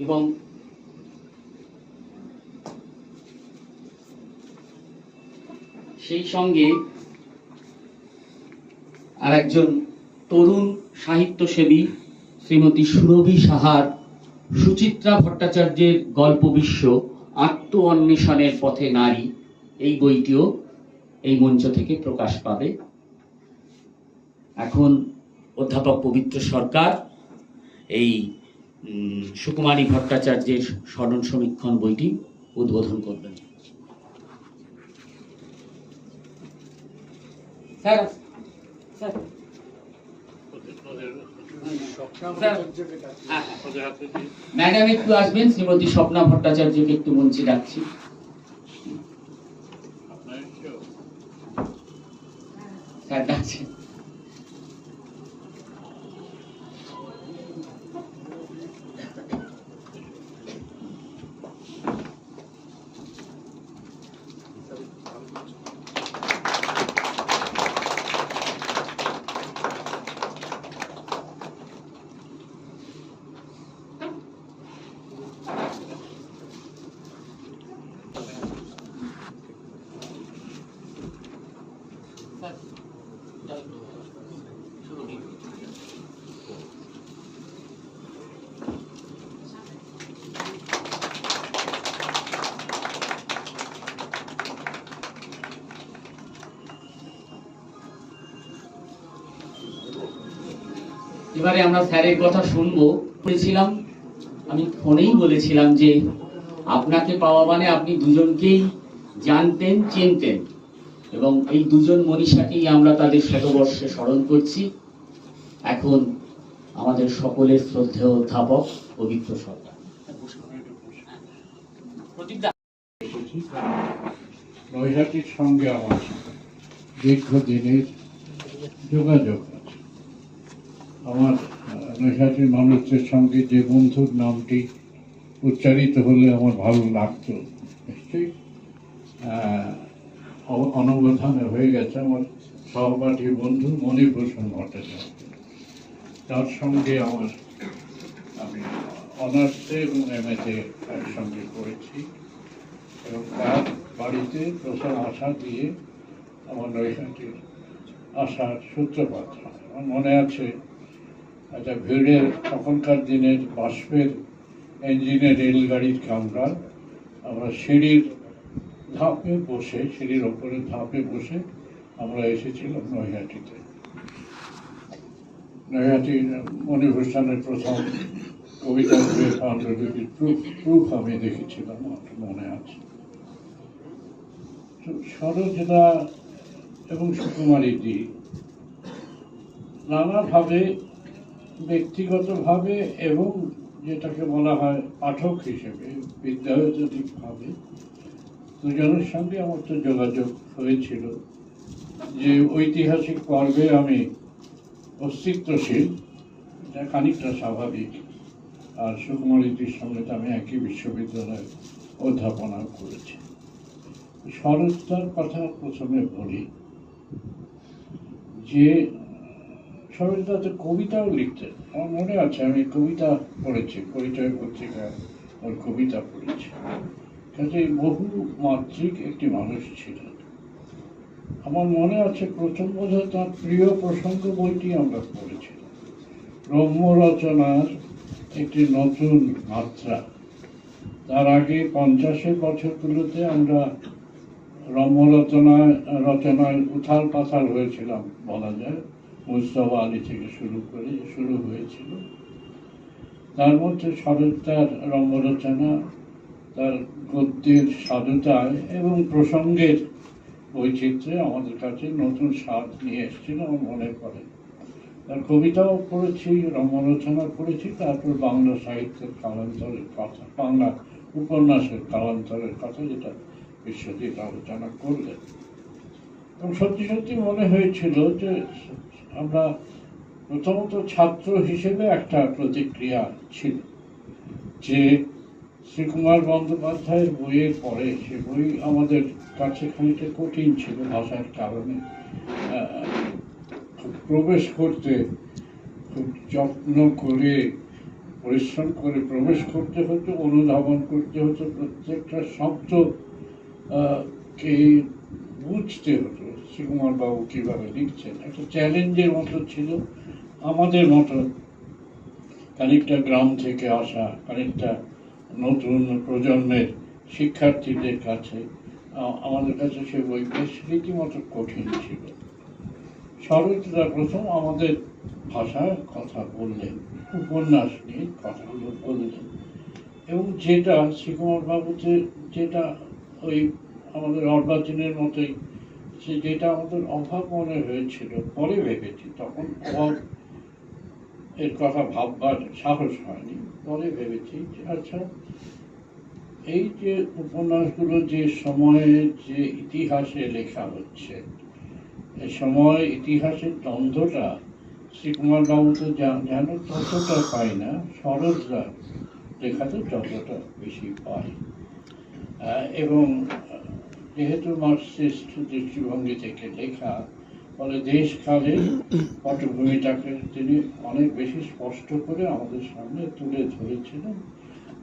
এবং সেই সঙ্গে আর একজন তরুণ সাহিত্যসেবী শ্রীমতী সুরভি সাহার সুচিত্রা ভট্টাচার্যের গল্প বিশ্ব আত্ম অন্বেষণের পথে নারী, এই বইটিও এই মঞ্চ থেকে প্রকাশ পাবে। এখন অধ্যাপক পবিত্র সরকার এই সুকুমারী ভট্টাচার্যের স্মরণ সমীক্ষণ বইটি উদ্বোধন করবেন। স্যার স্যার ম্যাডাম একটু আসবেন, শ্রীমতী স্বপ্না ভট্টাচার্যকে একটু মঞ্চে ডাকছি। স্যার ডাকছেন। এবারে আমরা স্যারের কথা শুনবো। বলেছিলাম, আমি ফোনেই বলেছিলাম যে আপনাকে পাওয়া মানে আপনি দুজনকেই জানতেন, চিনতেন, এবং এই দুজন মনীষাকেই আমরা তাদের শতবর্ষে স্মরণ করছি। এখন আমাদের সকলের শ্রদ্ধেয় অধ্যাপক পবিত্র সরকার। নৈহাটির সঙ্গে আমার দীর্ঘদিনের যোগাযোগ আছে। আমার নৈহাটির মানুষদের সঙ্গে যে বন্ধুর নামটি উচ্চারিত হলে আমার ভালো লাগতো, নিশ্চয়ই অনবধানে হয়ে গেছে আমার সহপাঠী বন্ধু মণিভূষণ ভট্টাচার্য। তার সঙ্গে আমি অনার্সে এবং এমএতে একসঙ্গে করেছি এবং তার বাড়িতে প্রথম আশা দিয়ে আমার নৈহাটির আসার সূত্রপাত হয়। আমার মনে আছে একটা ভিড়ের তখনকার দিনের বাষ্পের ইঞ্জিনের রেলগাড়ির কামরা, আমরা সিঁড়ির ওপরে ধাপে বসে আমরা এসেছিলাম নৈহাটিতে। নৈহাটির মণিভূষণের প্রথম কবিতা পাণ্ডুলিপির প্রুফ আমি দেখেছিলাম, আমার মনে আছে। সরোজদা এবং সুকুমারী দি নানাভাবে, ব্যক্তিগতভাবে এবং যেটাকে বলা হয় পাঠক হিসেবে বিদ্যায়তনিকভাবে দুজনের সঙ্গে আমার তো যোগাযোগ হয়েছিল। যে ঐতিহাসিক পর্বে আমি অস্তিত্বশীল, এটা খানিকটা স্বাভাবিক। আর সুকুমারীদের সঙ্গে তো আমি একই বিশ্ববিদ্যালয়ে অধ্যাপনা করেছি। সরোজদার কথা প্রথমে বলি যে সরোজদা তো কবিতাও লিখতেন। আমার মনে আছে আমি কবিতা পড়েছি, পরিচয় পত্রিকায় ওর কবিতা পড়েছি। কাজে বহু মাত্রিক একটি মানুষ ছিলেন। আমার মনে আছে প্রথম বোধহয় তার প্রিয় প্রসঙ্গ বইটি আমরা পড়েছিলাম, রম্য রচনার একটি নতুন মাত্রা। তার আগে 50-এর বছরগুলোতে আমরা রম্য রচনায় উথাল পাথাল হয়েছিলাম বলা যায়। মুস্তফা আলী থেকে শুরু হয়েছিল। তার মধ্যে সরোজদার রম্য রচনা, তার গদ্যের সাধুতায় এবং প্রসঙ্গের বৈচিত্র্যে আমাদের কাছে নতুন স্বাদ নিয়ে এসেছিল আমার মনে পড়ে। তার কবিতাও পড়েছি, রম্য রচনা পড়েছি, তারপর বাংলা সাহিত্যের কালান্তরের কথা, বাংলা উপন্যাসের কালান্তরের কথা, যেটা বিশ্বজিৎ আলোচনা করলেন। এবং সত্যি সত্যি মনে হয়েছিল যে আমরা প্রথমত ছাত্র হিসেবে একটা প্রতিক্রিয়া ছিল যে শ্রীকুমার বন্দ্যোপাধ্যায়ের বইয়ের পরে সে বই আমাদের কাছে খানিকটা কঠিন ছিল ভাষার কারণে। প্রবেশ করতে খুব যত্ন করে পরিশ্রম করে প্রবেশ করতে হতো, অনুধাবন করতে হতো, প্রত্যেকটা শব্দ কে বুঝতে হতো শ্রীকুমার বাবু কিভাবে লিখছেন। একটা চ্যালেঞ্জের মতো ছিল আমাদের মতো খানিকটা গ্রাম থেকে আসা, খানিকটা নতুন প্রজন্মের শিক্ষার্থীদের কাছে আমাদের কাছে সে বই বেশ রীতিমতো কঠিন ছিল। সরোজদা প্রথম আমাদের ভাষায় কথা বললেন, উপন্যাস নিয়ে কথাগুলো বললেন, এবং যেটা শ্রীকুমার বাবুতে যেটা ওই আমাদের অর্বাচীনের মতোই সে যেটা আমাদের অভাব মনে হয়েছিল, পরে ভেবেছি, তখন অভাব এর কথা ভাববার সাহস হয়নি, পরে ভেবেছি যে আচ্ছা এই যে উপন্যাসগুলো যে সময়ে যে ইতিহাসে লেখা হচ্ছে, এই সময় ইতিহাসের দ্বন্দ্বটা শ্রীকুমার বাবু তো যেন ততটা পাই না, সরোজদা লেখাতে যতটা বেশি পাই। এবং যেহেতু মার্কসিস্ট দৃষ্টিভঙ্গি থেকে লেখা, ফলে দেশকালের পটভূমিটাকে তিনি অনেক বেশি স্পষ্ট করে আমাদের সামনে তুলে ধরেছিলেন,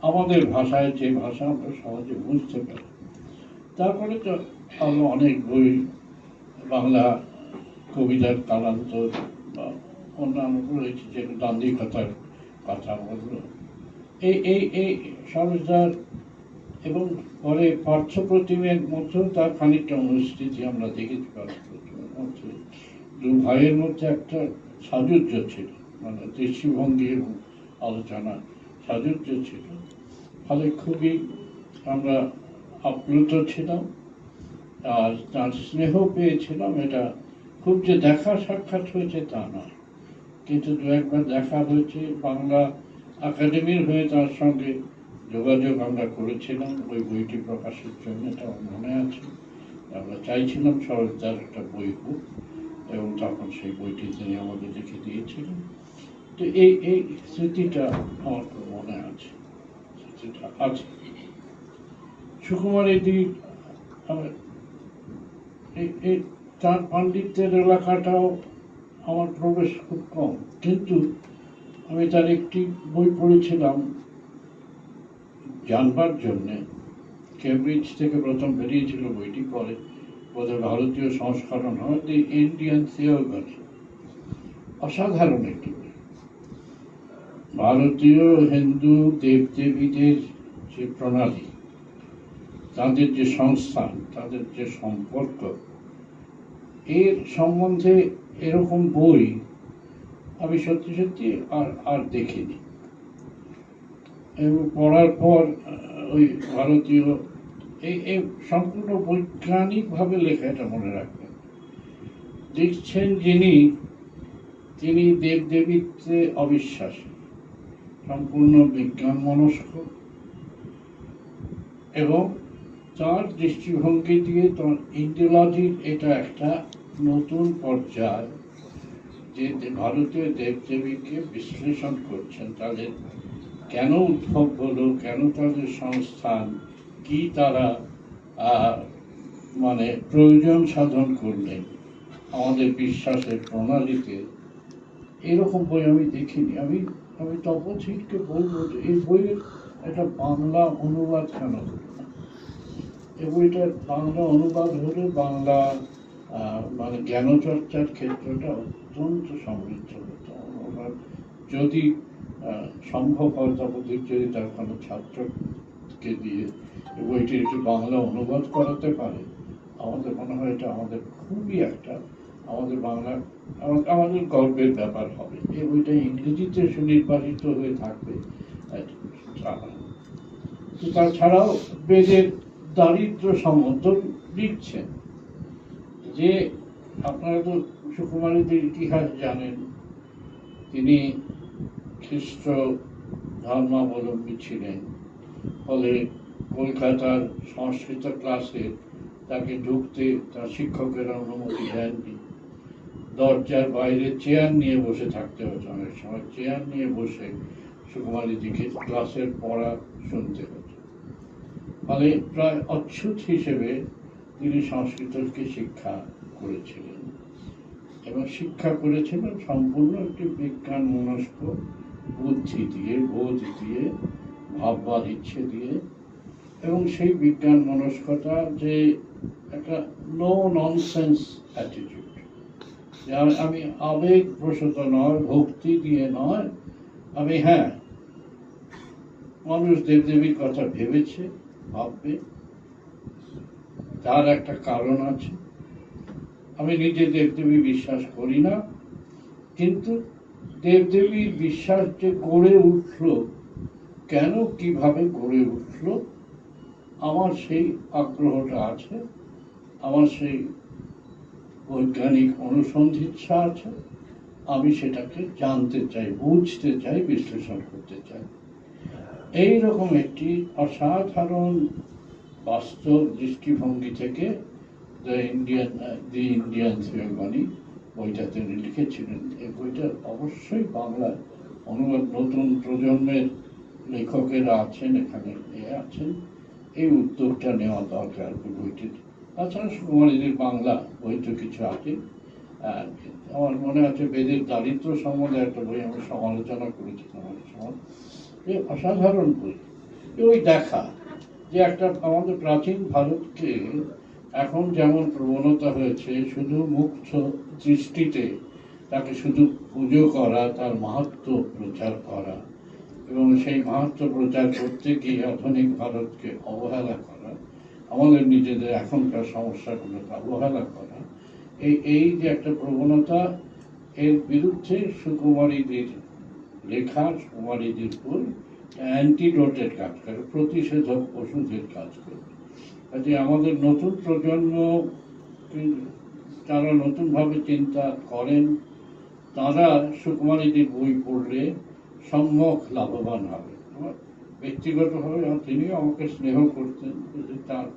আমাদের ভাষায়, যে ভাষা আমরা সহজে বুঝতে পারি। তারপরে তো আরো অনেক বই, বাংলা কবিতার কালান্তর বা অন্যান্য রয়েছে, যেগুলো দান্দিকতার কথা বললো, এই এই এই সরোজদার এবং পরে পার্থপ্রতিমের মধ্যেও তার খানিকটা অনুষ্ঠিতি আমরা দেখেছি। পার্থপ্রতিমের মধ্যে দু ভাইয়ের মধ্যে একটা সাযুজ্য ছিল, মানে দৃষ্টিভঙ্গি এবং আলোচনা সাযুজ্য ছিল, ফলে খুবই আমরা আপ্লুত ছিলাম আর তার স্নেহ পেয়েছিলাম। এটা খুব যে দেখা সাক্ষাৎ হয়েছে তা নয়, কিন্তু দু একবার দেখা হয়েছে, বাংলা একাডেমির হয়ে তার সঙ্গে যোগাযোগ আমরা করেছিলাম ওই বইটি প্রকাশের জন্য, এটা মনে আছে। আমরা চাইছিলাম সরোজদার একটা বই হোক, এবং তখন সেই বইটি তিনি আমাদের লিখে দিয়েছিলেন। তো এই এই স্মৃতিটা আমার খুব মনে আছে, স্মৃতিটা আছে। সুকুমার এদিক এই তার পাণ্ডিত্যের এলাকাটাও আমার প্রবেশ খুব কম, কিন্তু আমি তার একটি বই পড়েছিলাম জানবার জন্যে। কেমব্রিজ থেকে প্রথম বেরিয়েছিল বইটি, পরে বোধহয় ভারতীয় সংস্করণ হয়, দি ইন্ডিয়ান থিওগনি। অসাধারণ একটি বই। ভারতীয় হিন্দু দেবদেবীদের যে প্রণালী, তাদের যে সংস্থান, তাদের যে সম্পর্ক, এর সম্বন্ধে এরকম বই আমি সত্যি সত্যি আর দেখিনি। এবং পড়ার পর ওই ভারতীয় এই সম্পূর্ণ বৈজ্ঞানিকভাবে লেখা, এটা মনে রাখবেন। লিখছেন তিনি দেবদেবীতে অবিশ্বাসী, সম্পূর্ণ বিজ্ঞান মনস্ক, এবং তার দৃষ্টিভঙ্গি দিয়ে তার ইন্ডিওলজির এটা একটা নতুন পর্যায়, যে ভারতীয় দেবদেবীকে বিশ্লেষণ করছেন, তাদের কেন উদ্ভব হলো, কেন তাদের সংস্থান, কি তারা মানে প্রয়োজন সাধন করলেন আমাদের বিশ্বাসের প্রণালীতে। এরকম বই আমি দেখিনি। আমি তপশিলকে বলবো যে এই বইয়ের একটা বাংলা অনুবাদ কেন হলো না। এই বইটার বাংলা অনুবাদ হলে বাংলা মানে জ্ঞানচর্চার ক্ষেত্রটা অত্যন্ত সমৃদ্ধ হতো। যদি সম্ভব হয়, তপশিল যদি তার কোনো ছাত্রকে দিয়ে বইটি একটু বাংলা অনুবাদ করাতে পারে, আমাদের মনে হয় এটা আমাদের খুবই একটা আমাদের আমাদের গর্বের ব্যাপার হবে। এই বইটা ইংরেজিতে সুনির্বাচিত হয়ে থাকবে। তাছাড়াও বেদের দারিদ্র সম্বন্ধ লিখছেন, যে আপনারা তো সুকুমারীদের ইতিহাস জানেন, তিনি খ্রিস্ট ধর্মাবলম্বী ছিলেন, ফলে কলকাতার সংস্কৃত ক্লাসে তাকে ঢুকতে তার শিক্ষকেরা অনুমতি দেননি। দরজার বাইরে চেয়ার নিয়ে বসে থাকতে হতো, অনেক সময় চেয়ার নিয়ে বসে সুকুমারীজিকে ক্লাসের পড়া শুনতে হতো। ফলে প্রায় অচ্ছুত হিসেবে তিনি সংস্কৃতকে শিক্ষা করেছিলেন, এবং শিক্ষা করেছিলেন সম্পূর্ণ একটি বিজ্ঞান মনস্ক বুদ্ধি দিয়ে, বোধ দিয়ে, ভাববার ইচ্ছে দিয়ে, এবং সেই বিজ্ঞান মনস্কতা যে একটা নো ননসেন্স অ্যাটিটিউড, আমি আবেগ প্রসূত নয়, ভক্তি দিয়ে নয়, আমি হ্যাঁ মানুষ দেবদেবীর কথা ভেবেছে, ভাববে, তার একটা কারণ আছে। আমি নিজে দেবদেবী বিশ্বাস করি না, কিন্তু দেবদেবীর বিশ্বাস যে গড়ে উঠল, কেন কিভাবে গড়ে উঠল, আমার সেই আগ্রহটা আছে, আমার সেই বৈজ্ঞানিক অনুসন্ধিৎসা আছে। আমি সেটাকে জানতে চাই, বুঝতে চাই, বিশ্লেষণ করতে চাই। এইরকম একটি অসাধারণ বাস্তব দৃষ্টিভঙ্গি থেকে দি ইন্ডিয়ান থিওগনি বইটা তিনি লিখেছিলেন। এই বইটা অবশ্যই বাংলায় অনুবাদ, নতুন প্রজন্মের লেখকেরা আছেন এখানে আছেন, এই উদ্যোগটা নেওয়া দরকার বইটির। তাছাড়া সুকুমারীদের বাংলা বই তো কিছু আছে। আমার মনে আছে বেদের দারিদ্র সম্বন্ধে একটা বই আমি সমালোচনা করেছিলাম অনেক সময়, এই অসাধারণ বই। ওই দেখা যে একটা আমাদের প্রাচীন ভারতকে এখন যেমন প্রবণতা হয়েছে শুধু মুক্ত দৃষ্টিতে তাকে শুধু পুজো করা, তার মাহাত্ম্য প্রচার করা, এবং সেই মাহাত্ম্য প্রচার করতে গিয়ে আধুনিক ভারতকে অবহেলা করা, আমাদের নিজেদের এখনকার সমস্যাগুলোকে অবহেলা করা, এই যে একটা প্রবণতা, এর বিরুদ্ধে সুকুমারীদের লেখা, সুকুমারীদের বই অ্যান্টিডোটের কাজ করে, প্রতিষেধক ওষুধের কাজ করে। কাজে আমাদের নতুন প্রজন্ম যারা নতুনভাবে চিন্তা করেন, তারা সুকুমারীদের বই পড়লে সম্যক লাভবান হবে। ব্যক্তিগতভাবে তিনি আমাকে স্নেহ করতেন, তার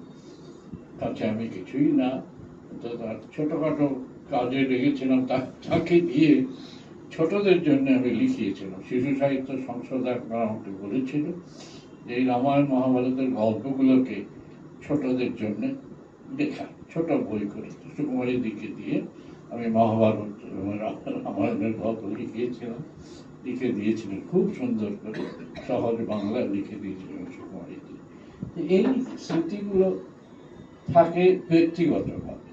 কাছে আমি কিছুই না, তার ছোটখাটো কাজে লেগেছিলাম, তাকে দিয়ে ছোটদের জন্য আমি লিখিয়েছিলাম। শিশু সাহিত্য সংসদ একবার আমাকে বলেছিল যে এই রামায়ণ মহাভারতের গল্পগুলোকে ছোটদের জন্য লেখা, ছোট বই করে সুকুমারীর দিকে দিয়ে আমি মহাভারত রামায়ণের গল্প লিখিয়েছিলাম, লিখে দিয়েছিলেন খুব সুন্দর করে, সহজ বাংলায় লিখে দিয়েছিলেন সুকুমারীজি। এই স্মৃতিগুলো থাকে ব্যক্তিগতভাবে,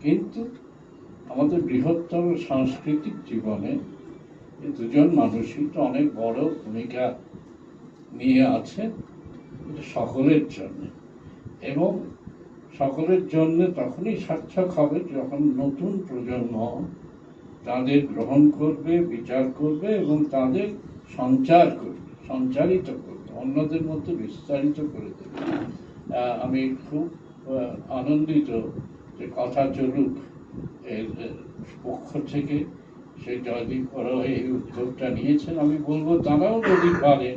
কিন্তু আমাদের বৃহত্তর সাংস্কৃতিক জীবনে এই দুজন মানুষই তো অনেক বড় ভূমিকা নিয়ে আছে সকলের জন্য, এবং সকলের জন্য তখনই সার্থক হবে যখন নতুন প্রজন্ম তাদের গ্রহণ করবে, বিচার করবে এবং তাদের সঞ্চারিত করবে, অন্যদের মধ্যে বিস্তারিত করে দেবে। আমি খুব আনন্দিত যে কথা চলুক এর পক্ষ থেকে, সেই জয়দীপ বড় এই উদ্যোগটা নিয়েছেন। আমি বলবো তারাও যদি পারেন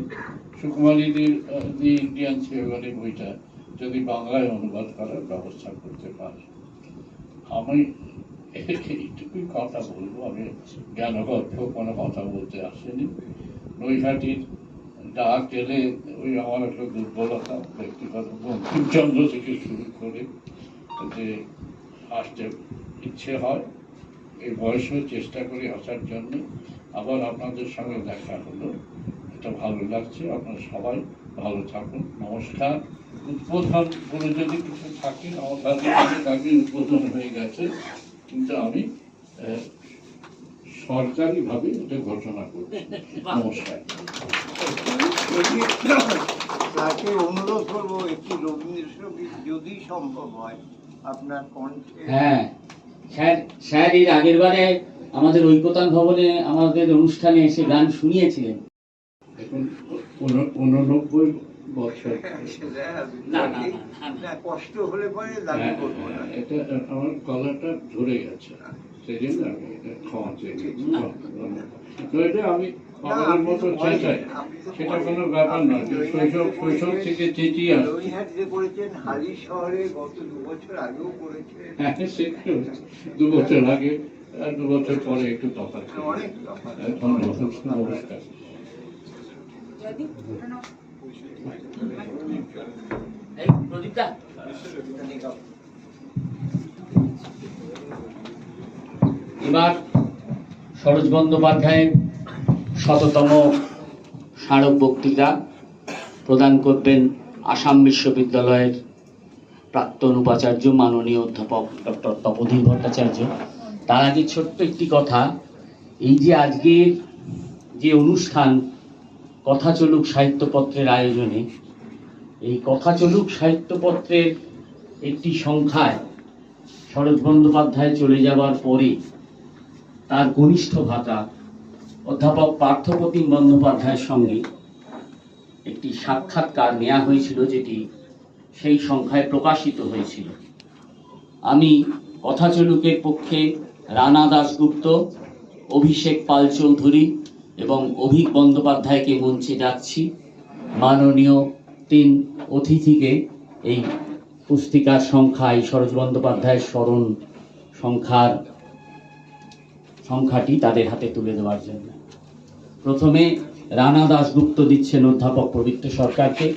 সুকুমারীদের দি ইন্ডিয়ান থিওগনি বইটা যদি বাংলায় অনুবাদ করার ব্যবস্থা করতে পারে। আমি এইটুকুই কথা বলবো, আমি জ্ঞানগর্ভ কোনো কথা বলতে আসেনি। নৈহাটির ডাক এলে ওই আমার একটা দুর্বলতা ব্যক্তিগত, বঙ্কিমচন্দ্র থেকে শুরু করে যে আসতে ইচ্ছে হয়, এই বয়সেও চেষ্টা করি আসার জন্য। আবার আপনাদের সঙ্গে দেখা হলো, এটা ভালো লাগছে। আপনারা সবাই ভালো থাকুন, নমস্কার। উদ্বোধন বলে যদি কিছু থাকে আমার কাছে উদ্বোধন হয়ে গেছে, কিন্তু আমি সরকারিভাবে এটা ঘোষণা করছি। নমস্কার। তাকে অনুরোধ করবো একটি রবীন্দ্রসঙ্গীত যদি সম্ভব হয় আপনার কণ্ঠে। হ্যাঁ স্যার এর আগের বারে আমাদের ঐকতান ভবনে আমাদের অনুষ্ঠানে এসে গান শুনিয়েছিলেন। এখন 89 বছর। না কষ্ট হলে পরে দাবি করবো না, এটা আমার গলাটা ধরে গেছে, সেই জন্য আমি এটা ক্ষমা চেয়েছি। এটা আমি পাগলের মতো চেঁচাই, সেটা কোনো ব্যাপার নয়। শৈশব থেকে চেঁচিয়ে আসছি। নৈহাটিতে করেছেন, হালি শহরে গত 2 বছর আগেও করেছেন। হ্যাঁ, সেটা 2 বছর আগে আর 2 বছর পরে একটু তফাৎ। অনেক তফাৎ। ধন্যবাদ, নমস্কার। প্রদীপদা, এবার সরোজ বন্দ্যোপাধ্যায়ের শততম স্মারক বক্তৃতা প্রদান করবেন আসাম বিশ্ববিদ্যালয়ের প্রাক্তন উপাচার্য মাননীয় অধ্যাপক ডক্টর তপোধীর ভট্টাচার্য। তার আগে ছোট্ট একটি কথা, এই যে আজকের যে অনুষ্ঠান কথা চলুক সাহিত্যপত্রের আয়োজনে, এই কথা চলুক সাহিত্যপত্রের একটি সংখ্যায় শরৎ বন্দ্যোপাধ্যায় চলে যাওয়ার পরে তার ঘনিষ্ঠ ভ্রাতা অধ্যাপক পার্থপ্রতিম বন্দ্যোপাধ্যায়ের সঙ্গে একটি সাক্ষাৎকার নেওয়া হয়েছিল, যেটি সেই সংখ্যায় প্রকাশিত হয়েছিল। আমি কথা চলুকের পক্ষে রানা দাশগুপ্ত, অভিষেক পাল চৌধুরী এবং অভিক বন্দ্যোপাধ্যায়কে মঞ্চে ডাকছি। মাননীয় 3 অতিথিকে এই পুস্তিকার সংখ্যায় শরৎ বন্দ্যোপাধ্যায়ের স্মরণ সংখ্যাটি তাদের হাতে তুলে দেওয়ার জন্য। প্রথমে রানা দাশগুপ্ত দিচ্ছেন অধ্যাপক পবিত্র সরকারকে।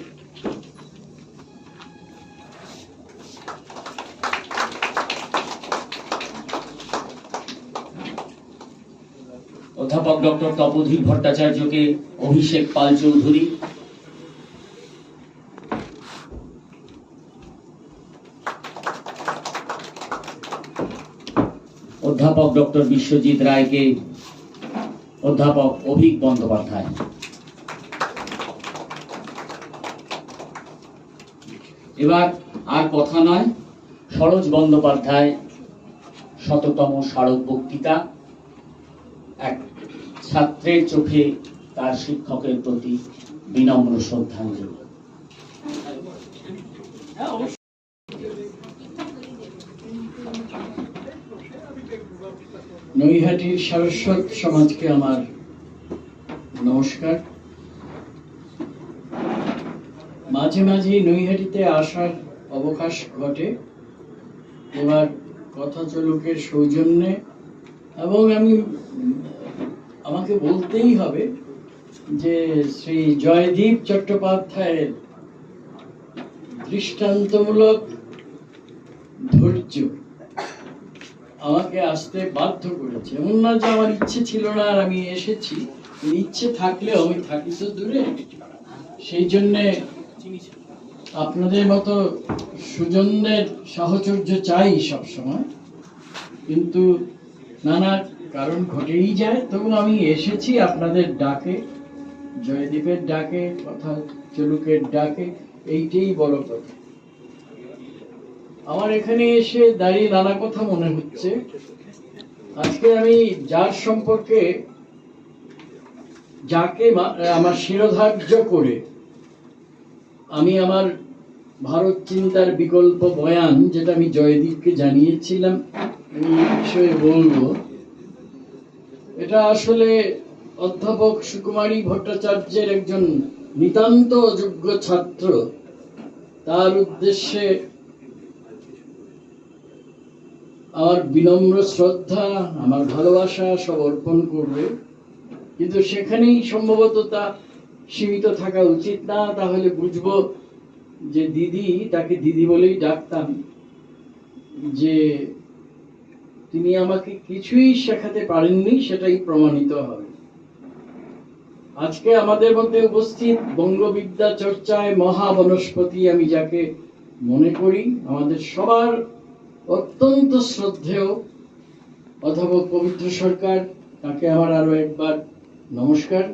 অধ্যাপক ডক্টর তপোধীর ভট্টাচার্যকে অভিষেক পাল চৌধুরী, অধ্যাপক ডক্টর বিশ্বজিৎ রায়কে অধ্যাপক অভিক বন্দ্যোপাধ্যায়। এবার আর কথা নয়, সরোজ বন্দ্যোপাধ্যায় শততম স্মারক বক্তৃতা, এক ছাত্রের চোখে তার শিক্ষকের প্রতি বিনম্র শ্রদ্ধাঞ্জলি। নৈহাটির সারস্বত সমাজকে আমার নমস্কার। মাঝে মাঝে নৈহাটিতে আসার অবকাশ ঘটে। এবার কথা চলুকের সৌজন্যে এবং আমাকে বলতেই হবে যে শ্রী জয়দীপ চট্টোপাধ্যায়ের দৃষ্টান্তমূলক ধৈর্য আমাকে আসতে বাধ্য করেছে। এমন না যে আমার ইচ্ছে ছিল না আর আমি এসেছি, ইচ্ছে থাকলেও আমি থাকি তো দূরে, সেই জন্যে আপনাদের মতো সুজনদের সাহচর্য চাই সবসময়, কিন্তু নানা কারণ ঘটেই যায়। তবু আমি এসেছি আপনাদের ডাকে, জয়দীপের ডাকে, কথা চলুকের ডাকে, এইটাই বড় কথা। আমার এখানে এসে দাঁড়িয়ে নানা কথা মনে হচ্ছে। আজকে আমি যার সম্পর্কে, যাকে আমার শিরোধার্য করে আমি আমার ভারত চিন্তার বিকল্প বয়ান, যেটা আমি জয়দীপকে জানিয়েছিলাম, এই বিষয়ে বলবো। এটা আসলে অধ্যাপক সুকুমারী ভট্টাচার্যের একজন নিতান্ত অযোগ্য ছাত্র, তার উদ্দেশ্যে আমার বিনম্র শ্রদ্ধা, আমার ভালোবাসা সব অর্পণ করবে, কিন্তু সেখানেই সম্ভবত তা সীমিত থাকা উচিত না। তাহলে বুঝবো যে দিদি, তাকে দিদি বলেই ডাকতাম, যে তিনি আমাকে কিছুই শেখাতে পারেননি, সেটাই প্রমাণিত হবে। আজকে আমাদের মধ্যে উপস্থিত বঙ্গবিদ্যা চর্চায় মহাবনস্পতি, আমি যাকে মনে করি আমাদের সবার অত্যন্ত শ্রদ্ধেয় অধ্যাপক পবিত্র সরকার, তাকে আমার আরো একবার নমস্কার।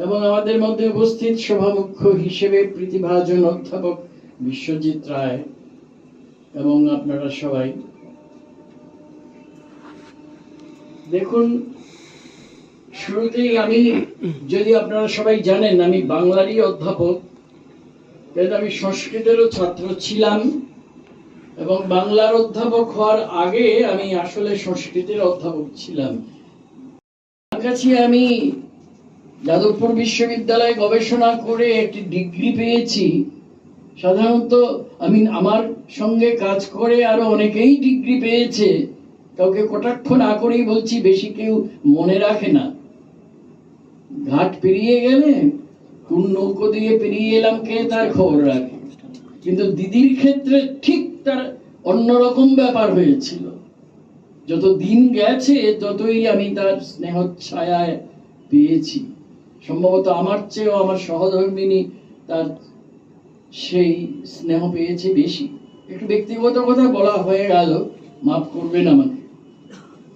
এবং আমাদের মধ্যে উপস্থিত সভামুখ্য হিসেবে প্রীতিভাজন অধ্যাপক বিশ্বজিৎ রায় এবং আপনারা সবাই। দেখুন, শুরুতেই আমি, যদি আপনারা সবাই জানেন, আমি বাংলারই অধ্যাপক, কিন্তু আমি সংস্কৃতেরও ছাত্র ছিলাম, এবং বাংলার অধ্যাপক হওয়ার আগে আমি আসলে সংস্কৃতের অধ্যাপক ছিলাম। আমার কাছে আমি যাদবপুর বিশ্ববিদ্যালয়ে গবেষণা করে একটি ডিগ্রি পেয়েছি। সাধারণত আমি, আমার সঙ্গে কাজ করে আরো অনেকেই ডিগ্রি পেয়েছে, কাউকে কটাক্ষ না করেই বলছি, বেশি কেউ মনে রাখে না। ঘাট পেরিয়ে গেলে কোন নৌকো দিয়ে পেরিয়ে এলাম কে তার খবর রাখে, কিন্তু দিদির ক্ষেত্রে ঠিক তার অন্যরকম ব্যাপার হয়েছিল। যত দিন গেছে ততই আমি তার স্নেহ ছায়ায় পেয়েছি। সম্ভবত আমার চেয়েও আমার সহধর্মিনী তার সেই স্নেহ পেয়েছে বেশি। একটু ব্যক্তিগত কথা বলা হয়ে গেল, মাফ করবেন আমাকে।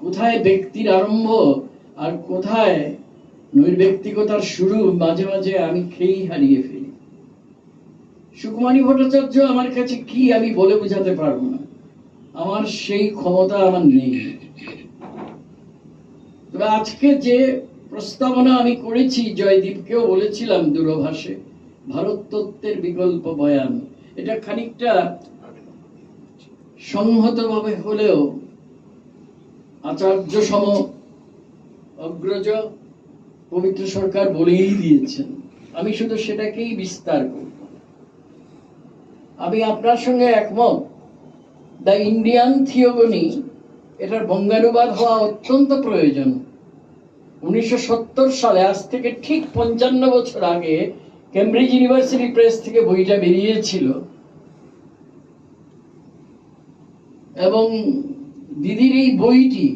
কোথায় ব্যক্তির আরম্ভ আর কোথায় নৈর্ব্যক্তিকতার শুরু মাঝে মাঝে আমি খেয়েই হারিয়ে ফেলি। সুকুমারী ভট্টাচার্য আমার কাছে কি আমি বলে বোঝাতে পারবো না, আমার সেই ক্ষমতা আমার নেই। তবে আজকে যে প্রস্তাবনা আমি করেছি, জয়দীপকেও বলেছিলাম দূরভাষে, ভারত তত্ত্বের বিকল্প বয়ান, এটা খানিকটা সংহতভাবে হলেও আচার্য সম অগ্রজ পবিত্র সরকার বলেই দিয়েছেন, আমি শুধু সেটাকেই বিস্তার করব। আমি আপনার সঙ্গে একমত, দ্য ইন্ডিয়ান থিওগনি এটার বঙ্গানুবাদ হওয়া অত্যন্ত প্রয়োজন। 1970 সালে, আজ থেকে ঠিক 55 বছর আগে, কেমব্রিজ ইউনিভার্সিটি প্রেস থেকে বইটা বেরিয়েছিল এবং দিদির এই বইটি,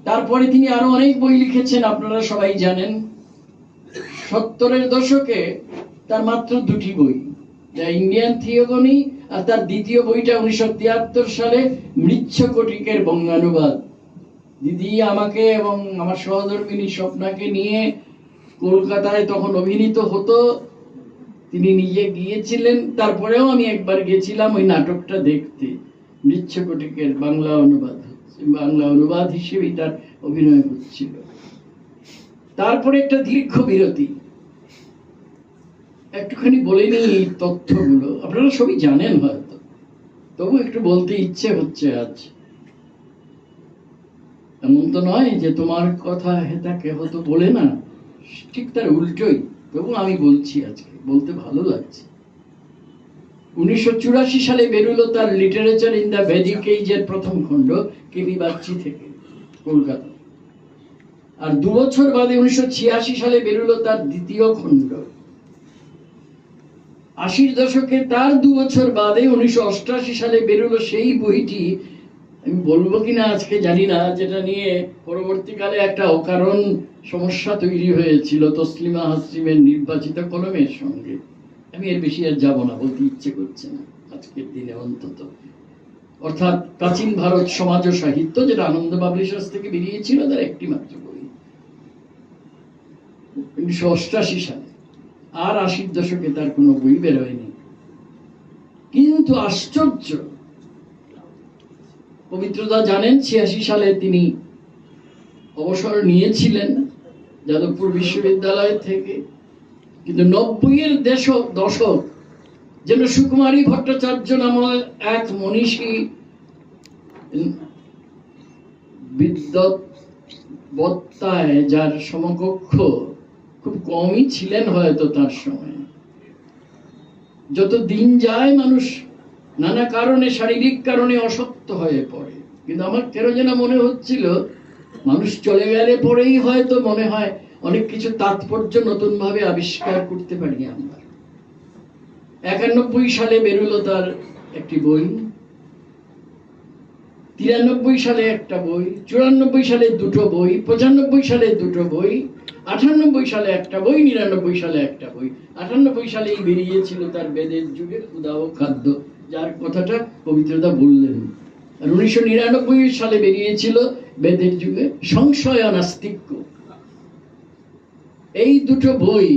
তারপরে তিনি আরো অনেক বই লিখেছেন, আপনারা সবাই জানেন। 70-এর দশকে তার মাত্র 2টি বই, দ্য ইন্ডিয়ান থিওগনি আর তার দ্বিতীয় বইটা 1973 সালে মৃচ্ছকটিকের বঙ্গানুবাদ। দিদি আমাকে এবং আমার সহধর্মিনী স্বপ্নাকে নিয়ে কলকাতায় তখন অভিনীত হতো, তিনি নিজে গিয়েছিলেন, তারপরেও আমি একবার গেছিলাম ওই নাটকটা দেখতে। মৃচ্ছকটিকের বাংলা অনুবাদ হিসেবেই তার অভিনয় হচ্ছিল। তারপরে একটা দীর্ঘ বিরতি। একটুখানি বলে নিই এই তথ্যগুলো, আপনারা সবই জানেন হয়তো, তবু একটু বলতে ইচ্ছে হচ্ছে আজ। এমন তো নয় যে তোমার কথা হেতা কেহ তো বলে না, ঠিক তার উল্টোই, তবু আমি বলছি আজকে, বলতে ভালো লাগছে। 1984 সালে বেরোলো তার লিটারেচার ইন দ্য ভেদিক এজের প্রথম খণ্ড, কেবি বাগচি থেকে, কলকাতা। আর 2 বছর বাদে 1986 সালে বেরোলো তার দ্বিতীয় খণ্ড। 80-র দশকে তার 2 বছর বাদে 1988 সালে বেরোলো সেই বইটি, আমি বলবো কিনা আজকে জানি না, যেটা নিয়ে পরবর্তীকালে একটা অকারণ সমস্যা তৈরি হয়েছিল তসলিমা হাসরিমের নির্বাচিত কলমের সঙ্গে। আমি এর বেশি আর যাব না, বলতে ইচ্ছে করছে না আজকের দিনে অন্তত। অর্থাৎ প্রাচীন ভারত সমাজ ও সাহিত্য, যেটা আনন্দ পাবলিশার্স থেকে বেরিয়েছিল, তার একটি মাত্র বই, 1988 সালে। আর 80-র দশকে তার কোনো বই বেরোয়নি। কিন্তু আশ্চর্য, পবিত্রদা জানেন 86 সালে তিনি অবসর নিয়েছিলেন যাদবপুর বিশ্ববিদ্যালয় থেকে, কিন্তু 90-এর দশক যেন সুকুমারী ভট্টাচার্য নামক এক মনীষী বিদ্বত্তায়, যার সমকক্ষ খুব কমই ছিলেন হয়তো তার সময়। যত দিন যায় মানুষ নানা কারণে, শারীরিক কারণে অশক্ত হয়ে পড়ে, কিন্তু আমার কেন যেন মনে হচ্ছিল মানুষ চলে গেলে পরেই হয়তো মনে হয় অনেক কিছু তাৎপর্য নতুন ভাবে আবিষ্কার করতে পারি আমরা। 91 সালে বেরোলো তার একটি বই, 93 সালে একটা বই, 94 সালে 2টো বই, 95 সালে 2টো বই, 98 সালে একটা বই, 99 সালে একটা বই। 98 সালেই বেরিয়েছিল তার বেদের যুগে ক্ষুধা ও খাদ্য, যার কথাটা পবিত্রতা বললেন। আর 1999 সালে বেরিয়েছিল বেদের যুগে সংশয় ও নাস্তিক্য। এই 2টো বই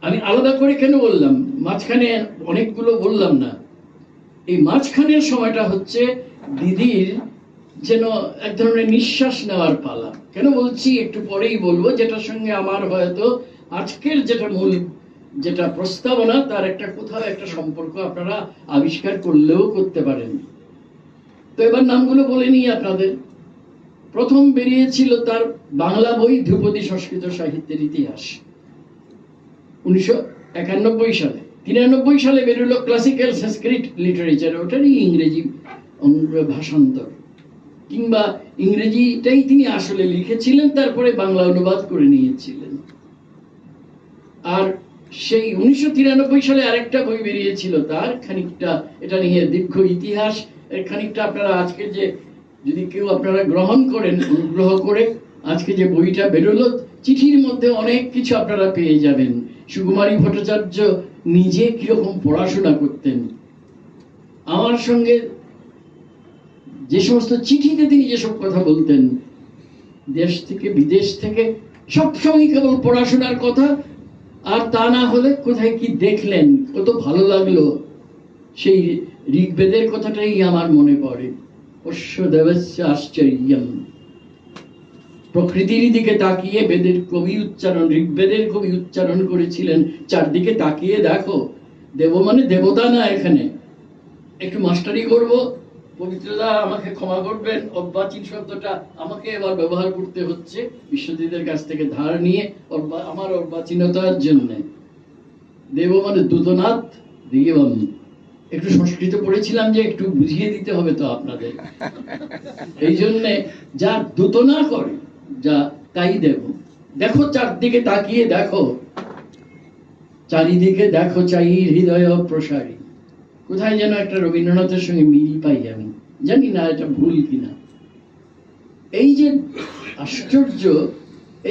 আমি আলাদা করে কেন বললাম, মাঝখানে অনেকগুলো বললাম না। এই মাঝখানের সময়টা হচ্ছে দিদির যেন এক ধরনের নিঃশ্বাস নেওয়ার পালা। কেন বলছি একটু পরেই বলবো, যেটার সঙ্গে আমার হয়তো আজকের যেটা প্রস্তাবনা, তার একটা কোথাও একটা সম্পর্ক আপনারা আবিষ্কার করলেও করতে পারেন। তো এবার নামগুলো বলে নিই আপনাদের। প্রথম বেরিয়েছিল তার বাংলা বই ধ্রুপদী সংস্কৃত সাহিত্যের ইতিহাস, 1991 সালে। 93 সালে বেরোলো ক্লাসিক্যাল সংস্কৃত লিটারেচার, ওটারই ইংরেজি ভাষান্তর, কিংবা ইংরেজিটাই তিনি আসলে লিখেছিলেন, তারপরে বাংলা অনুবাদ করে নিয়েছিলেন। আর সেই 1993 সালে আরেকটা বই বেরিয়েছিল তার, খানিকটা এটা নিয়ে দীর্ঘ ইতিহাস। এর খানিকটা আপনারা আজকে যে, যদি কেউ আপনারা গ্রহণ করেন, অনুগ্রহ করে আজকে যে বইটা বেরোলো, চিঠির মধ্যে মধ্যে অনেক কিছু আপনারা পেয়ে যাবেন। সুকুমারী ভট্টাচার্য নিজে কিরকম পড়াশোনা করতেন, আমার সঙ্গে যে সমস্ত চিঠিতে তিনি যেসব কথা বলতেন, দেশ থেকে বিদেশ থেকে সবসময় কেবল পড়াশোনার কথা, আর তা না হলে কোথায় কি দেখলেন, কত ভালো লাগলো, সেই ঋগ্বেদের কথাটাই আমার মনে পড়ে। অশ্ব দেবস্য আশ্চর্যম, প্রকৃতির দিকে তাকিয়ে বেদের কবি উচ্চারণ, ঋগ্বেদের কবি উচ্চারণ করেছিলেন, চারদিকে তাকিয়ে দেখো। দেব মানে দেবতা না, এখানে একটু মাস্টারি করব, পবিত্রদা আমাকে ক্ষমা করবেন, অর্বাচীন শব্দটা আমাকে এবার ব্যবহার করতে হচ্ছে বিশ্বজিতের কাছ থেকে ধার নিয়ে, আমার অর্বাচীনতার জন্য। দেব মানে দূতনাথ দেবম, একটু সংস্কৃত পড়েছিলাম যে একটু বুঝিয়ে দিতে হবে তো আপনাদের, এই জন্যে যা দূতনা করে যা তাই দেব। দেখো চারদিকে তাকিয়ে দেখো, চারিদিকে দেখো চাই হৃদয় প্রসারী। কোথায় যেন একটা রবীন্দ্রনাথের সঙ্গে মিল পাই, আমি জানি না এটা ভুল কিনা। এই যে আশ্চর্য,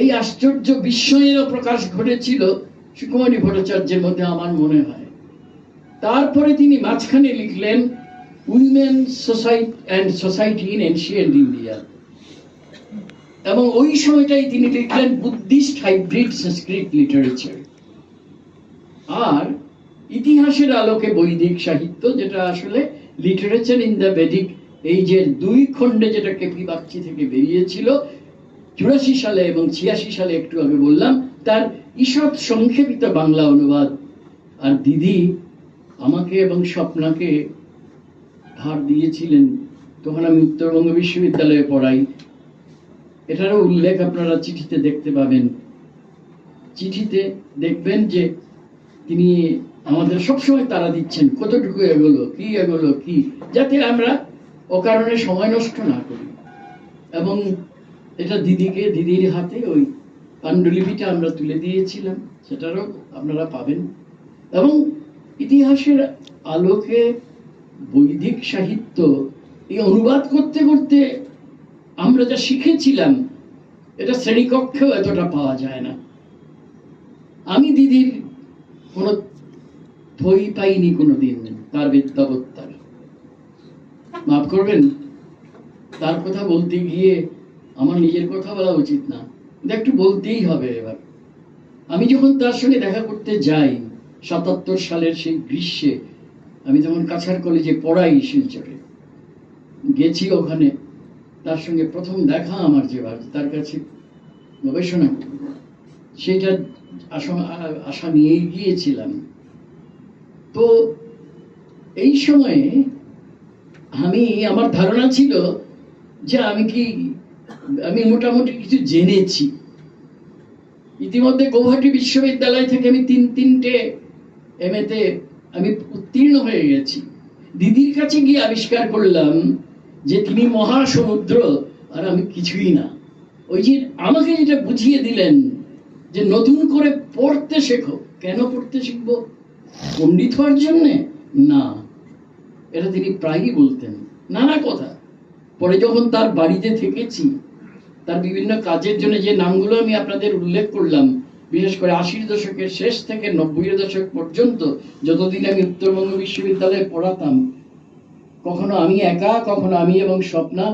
এই আশ্চর্য বিস্ময়েরও প্রকাশ ঘটেছিল সুকুমারী ভট্টাচার্যের মধ্যে আমার মনে হয়। তারপরে তিনি মাঝখানে লিখলেন women society in ancient India, এবং ওই সময়টাই তিনি লিখলেন বুদ্ধিস্ট হাইব্রিড সংস্কৃত লিটারেচার। আর ইতিহাসের আলোকে বৈদিক সাহিত্য, যেটা আসলে লিটারেচার ইন দ্য বেদিক এইজের 2 খণ্ডে, যেটা কেপি বাগচি থেকে বেরিয়েছিল 84 সালে এবং 86 সালে, একটু আগে বললাম, তার ঈষৎ সংক্ষেপিত বাংলা অনুবাদ। আর দিদি আমাকে এবং স্বপ্নাকে ধার দিয়েছিলেন, তখন আমি উত্তরবঙ্গ বিশ্ববিদ্যালয়ে পড়াই। এটারও উল্লেখ আপনারা চিঠিতে দেখতে পাবেন। চিঠিতে দেখবেন যে তিনি আমাদের সবসময় তারা দিচ্ছেন, কতটুকু এগোলো, কি এগোলো, কি, যাতে আমরা অকারণে সময় নষ্ট না করি। এবং এটা দিদির হাতে ওই পাণ্ডুলিপিটা আমরা তুলে দিয়েছিলাম, সেটারও আপনারা পাবেন। এবং ইতিহাসের আলোকে বৈদিক সাহিত্য এই অনুবাদ করতে করতে আমরা যা শিখেছিলাম, এটা শ্রেণীকক্ষেও এতটা পাওয়া যায় না। আমি দিদির কোনো থই পাইনি কোনোদিন, তার বিদ্যাবত্তার, মাফ করবেন, তার কথা বলতে গিয়ে আমার নিজের কথা বলা উচিত না, একটু বলতেই হবে। এবার আমি যখন তার সঙ্গে দেখা করতে যাই 77 সালের সেই গ্রীষ্মে, আমি তখন কাছাড় কলেজে পড়াই শিলচরে, গেছি ওখানে, তার সঙ্গে প্রথম দেখা আমার, যে তার কাছে গবেষণা করব সেটা আশা নিয়েই গিয়েছিলাম। তো এই সময়ে আমার ধারণা ছিল যে আমি মোটামুটি কিছু জেনেছি। ইতিমধ্যে গৌহাটি বিশ্ববিদ্যালয় থেকে আমি 3টে MA-তে আমি উত্তীর্ণ হয়ে গেছি। দিদির কাছে গিয়ে আবিষ্কার করলাম যে তিনি মহাসমুদ্র আর আমি কিছুই না। ওই যে আমাকে যেটা বুঝিয়ে দিলেন যে নতুন করে পড়তে শেখো। কেন পড়তে শিখবো? পণ্ডিত হওয়ার জন্যে না, এটা তিনি প্রায়ই বলতেন, নানা কথা। পরে যখন তার বাড়িতে থেকেছি, তার বিভিন্ন কাজের জন্য যে নামগুলো আমি আপনাদের উল্লেখ করলাম, বিশেষ করে 80 দশকের শেষ থেকে 90-এর দশক পর্যন্ত যতদিন আমি উত্তরবঙ্গ বিশ্ববিদ্যালয়ে পড়াতাম, কখনো আমি একা, কখনো আমি এবং স্বপ্না,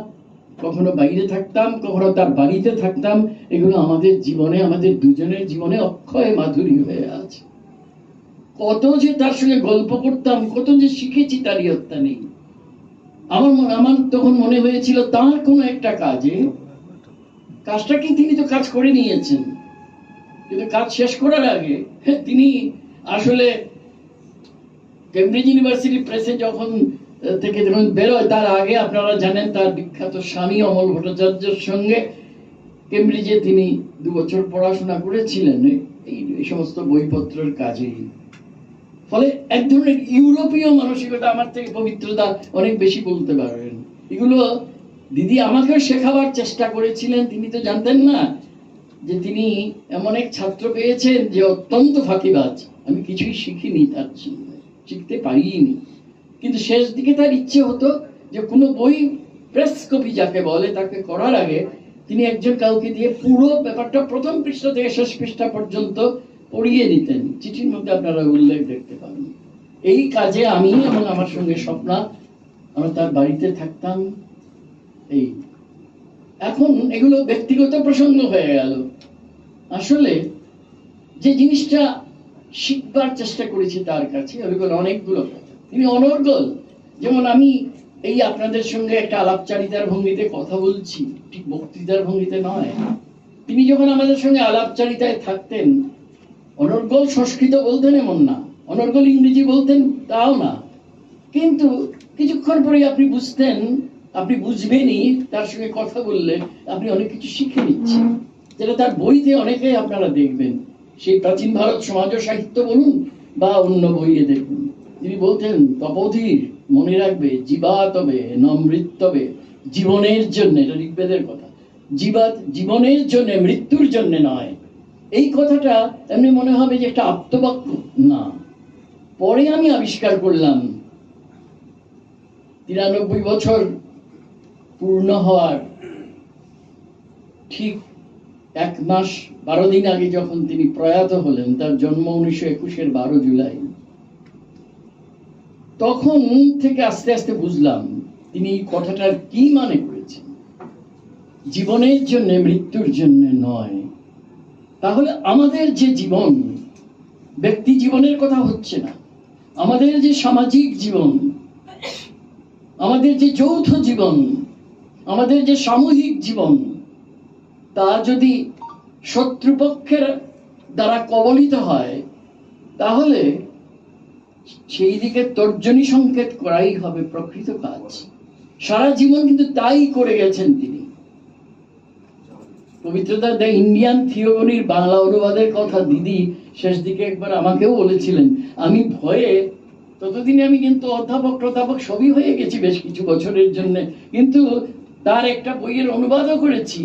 কখনো বাইরে থাকতাম, কখনো তার বাড়িতে থাকতাম। এগুলো আমাদের জীবনে, আমাদের দুজনের জীবনে অক্ষয় মাধুরী হয়ে আছে। কত যে তার সঙ্গে গল্প করতাম, কত যে শিখেছি তার ইয়ত্তা নেই। আমার তখন মনে হয়েছিল তার কোনো একটা কাজটা কি তিনি তো কাজ করে নিয়েছেন, কিন্তু কাজ শেষ করার আগে তিনি আসলে কেমব্রিজ ইউনিভার্সিটি প্রেসে যখন থেকে যখন বেরোয়, তার আগে আপনারা জানেন তার বিখ্যাত স্বামী অমল ভট্টাচার্যের সঙ্গে কেমব্রিজে তিনি 2 বছর পড়াশোনা করেছিলেন এই সমস্ত বইপত্রের কাজেই। ফলে এক ধরনের ইউরোপীয় মানসিকতা, আমার থেকে পবিত্রতা অনেক বেশি বলতে পারবেন। এগুলো দিদি আমাকেও শেখাবার চেষ্টা করেছিলেন। তিনি তো জানতেন না যে তিনি এমন এক ছাত্র পেয়েছেন যে অত্যন্ত ফাঁকিবাজ। আমি কিছুই শিখিনি, তার শিখতে পারিনি। কিন্তু শেষ দিকে তার ইচ্ছে হতো যে কোনো বই প্রেস কপি যাকে বলে তাকে করার আগে তিনি একজন কাউকে দিয়ে পুরো ব্যাপারটা প্রথম পৃষ্ঠা থেকে শেষ পৃষ্ঠা পর্যন্ত পড়িয়ে নিতেন। চিঠির মধ্যে আপনারা উল্লেখ দেখতে পাবেন। এই কাজে আমি এবং আমার সঙ্গে স্বপ্না আমরা তার বাড়িতে থাকতাম। এই এখন এগুলো ব্যক্তিগত প্রসঙ্গ হয়ে গেল। আসলে যে জিনিসটা শিখবার চেষ্টা করেছি তার কাছে ওইগুলো অনেকগুলো কথা। তিনি অনর্গল, যেমন আমি এই আপনাদের সঙ্গে একটা আলাপচারিতার ভঙ্গিতে কথা বলছি, ঠিক বক্তৃতার ভঙ্গিতে নয়। তিনি যখন আমাদের সঙ্গে আলাপচারিতায় থাকতেন অনর্গল সংস্কৃত বলতেন এমন না, অনর্গল ইংরেজি বলতেন তাও না, কিন্তু কিছুক্ষণ পরে আপনি বুঝতেন, আপনি বুঝবেনই তার সঙ্গে কথা বললে আপনি অনেক কিছু শিখে নিচ্ছেন, যেটা তার বইতে অনেকে আপনারা দেখবেন। সেই প্রাচীন ভারত সমাজ ও সাহিত্য বলুন বা অন্য বইয়ে দেখুন, তিনি বলতেন তপোধীর মনে রাখবে জীবাতবে নমৃত্যবে, জীবনের জন্য, এটা ঋগ্বেদের কথা, জীবনের জন্য মৃত্যুর জন্য নয়। এই কথাটা এমনি মনে হবে যে একটা আপ্তবাক্য না। পরে আমি আবিষ্কার করলাম 93 বছর পূর্ণ হওয়ার ঠিক 1 মাস 12 দিন আগে যখন তিনি প্রয়াত হলেন, তার জন্ম 1921-এর 12 জুলাই, তখন থেকে আস্তে আস্তে বুঝলাম তিনি এই কথাটার কি মানে করেছেন, জীবনের জন্য মৃত্যুর জন্য নয়। তাহলে আমাদের যে জীবন, ব্যক্তি জীবনের কথা হচ্ছে না, আমাদের যে সামাজিক জীবন, আমাদের যে যৌথ জীবন, আমাদের যে সামূহিক জীবন, তা যদি শত্রুপক্ষের দ্বারা কবলিত হয় তাহলে সেই দিকে তর্জনী সংকেত করাই হবে প্রকৃত কাজ। সারা জীবন কিন্তু তাই করে গেছেন তিনি। পবিত্রতা দ্য ইন্ডিয়ান থিওগনির বাংলা অনুবাদের কথা দিদি শেষ দিকে একবার আমাকেও বলেছিলেন। আমি ভয়ে, ততদিনে আমি কিন্তু অধ্যাপক সবই হয়ে গেছি বেশ কিছু বছরের জন্য, কিন্তু তার একটা বইয়ের অনুবাদও করেছি,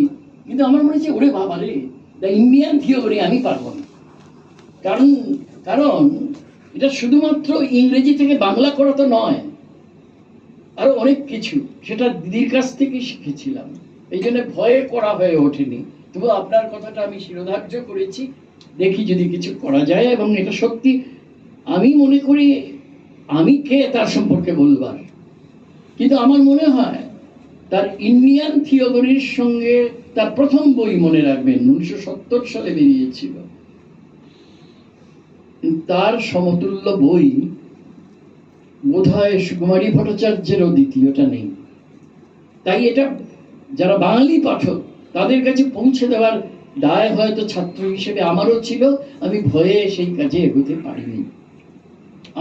কিন্তু আমার মনে হচ্ছে ওরে বাবা রে, দ্য ইন্ডিয়ান থিওগনি আমি পারবো না। কারণ এটা শুধুমাত্র ইংরেজি থেকে বাংলা করা তো নয়, আরো অনেক কিছু, সেটা দিদির কাছ থেকে শিখেছিলাম, এই জন্য ভয়ে করা হয়ে ওঠেনি। তবু আপনার কথাটা আমি শিরোধার্য করেছি, দেখি যদি কিছু করা যায়। এবং এটা সত্যি আমি মনে করি, আমি কে তার সম্পর্কে বলবার, কিন্তু আমার মনে হয় তার ইন্ডিয়ান থিওগনির সঙ্গে তার প্রথম বই মনে রাখবেন 1970 সালে বেরিয়েছিল, তার সমতুল্য বই বোধহয় সুকুমারী ভট্টাচার্যেরও দ্বিতীয়টা নেই। তাই এটা যারা বাঙালি পাঠক তাদের কাছে পৌঁছে দেওয়ার দায় হয়তো ছাত্র হিসেবে আমারও ছিল। আমি ভয়ে সেই কাজে এগোতে পারিনি,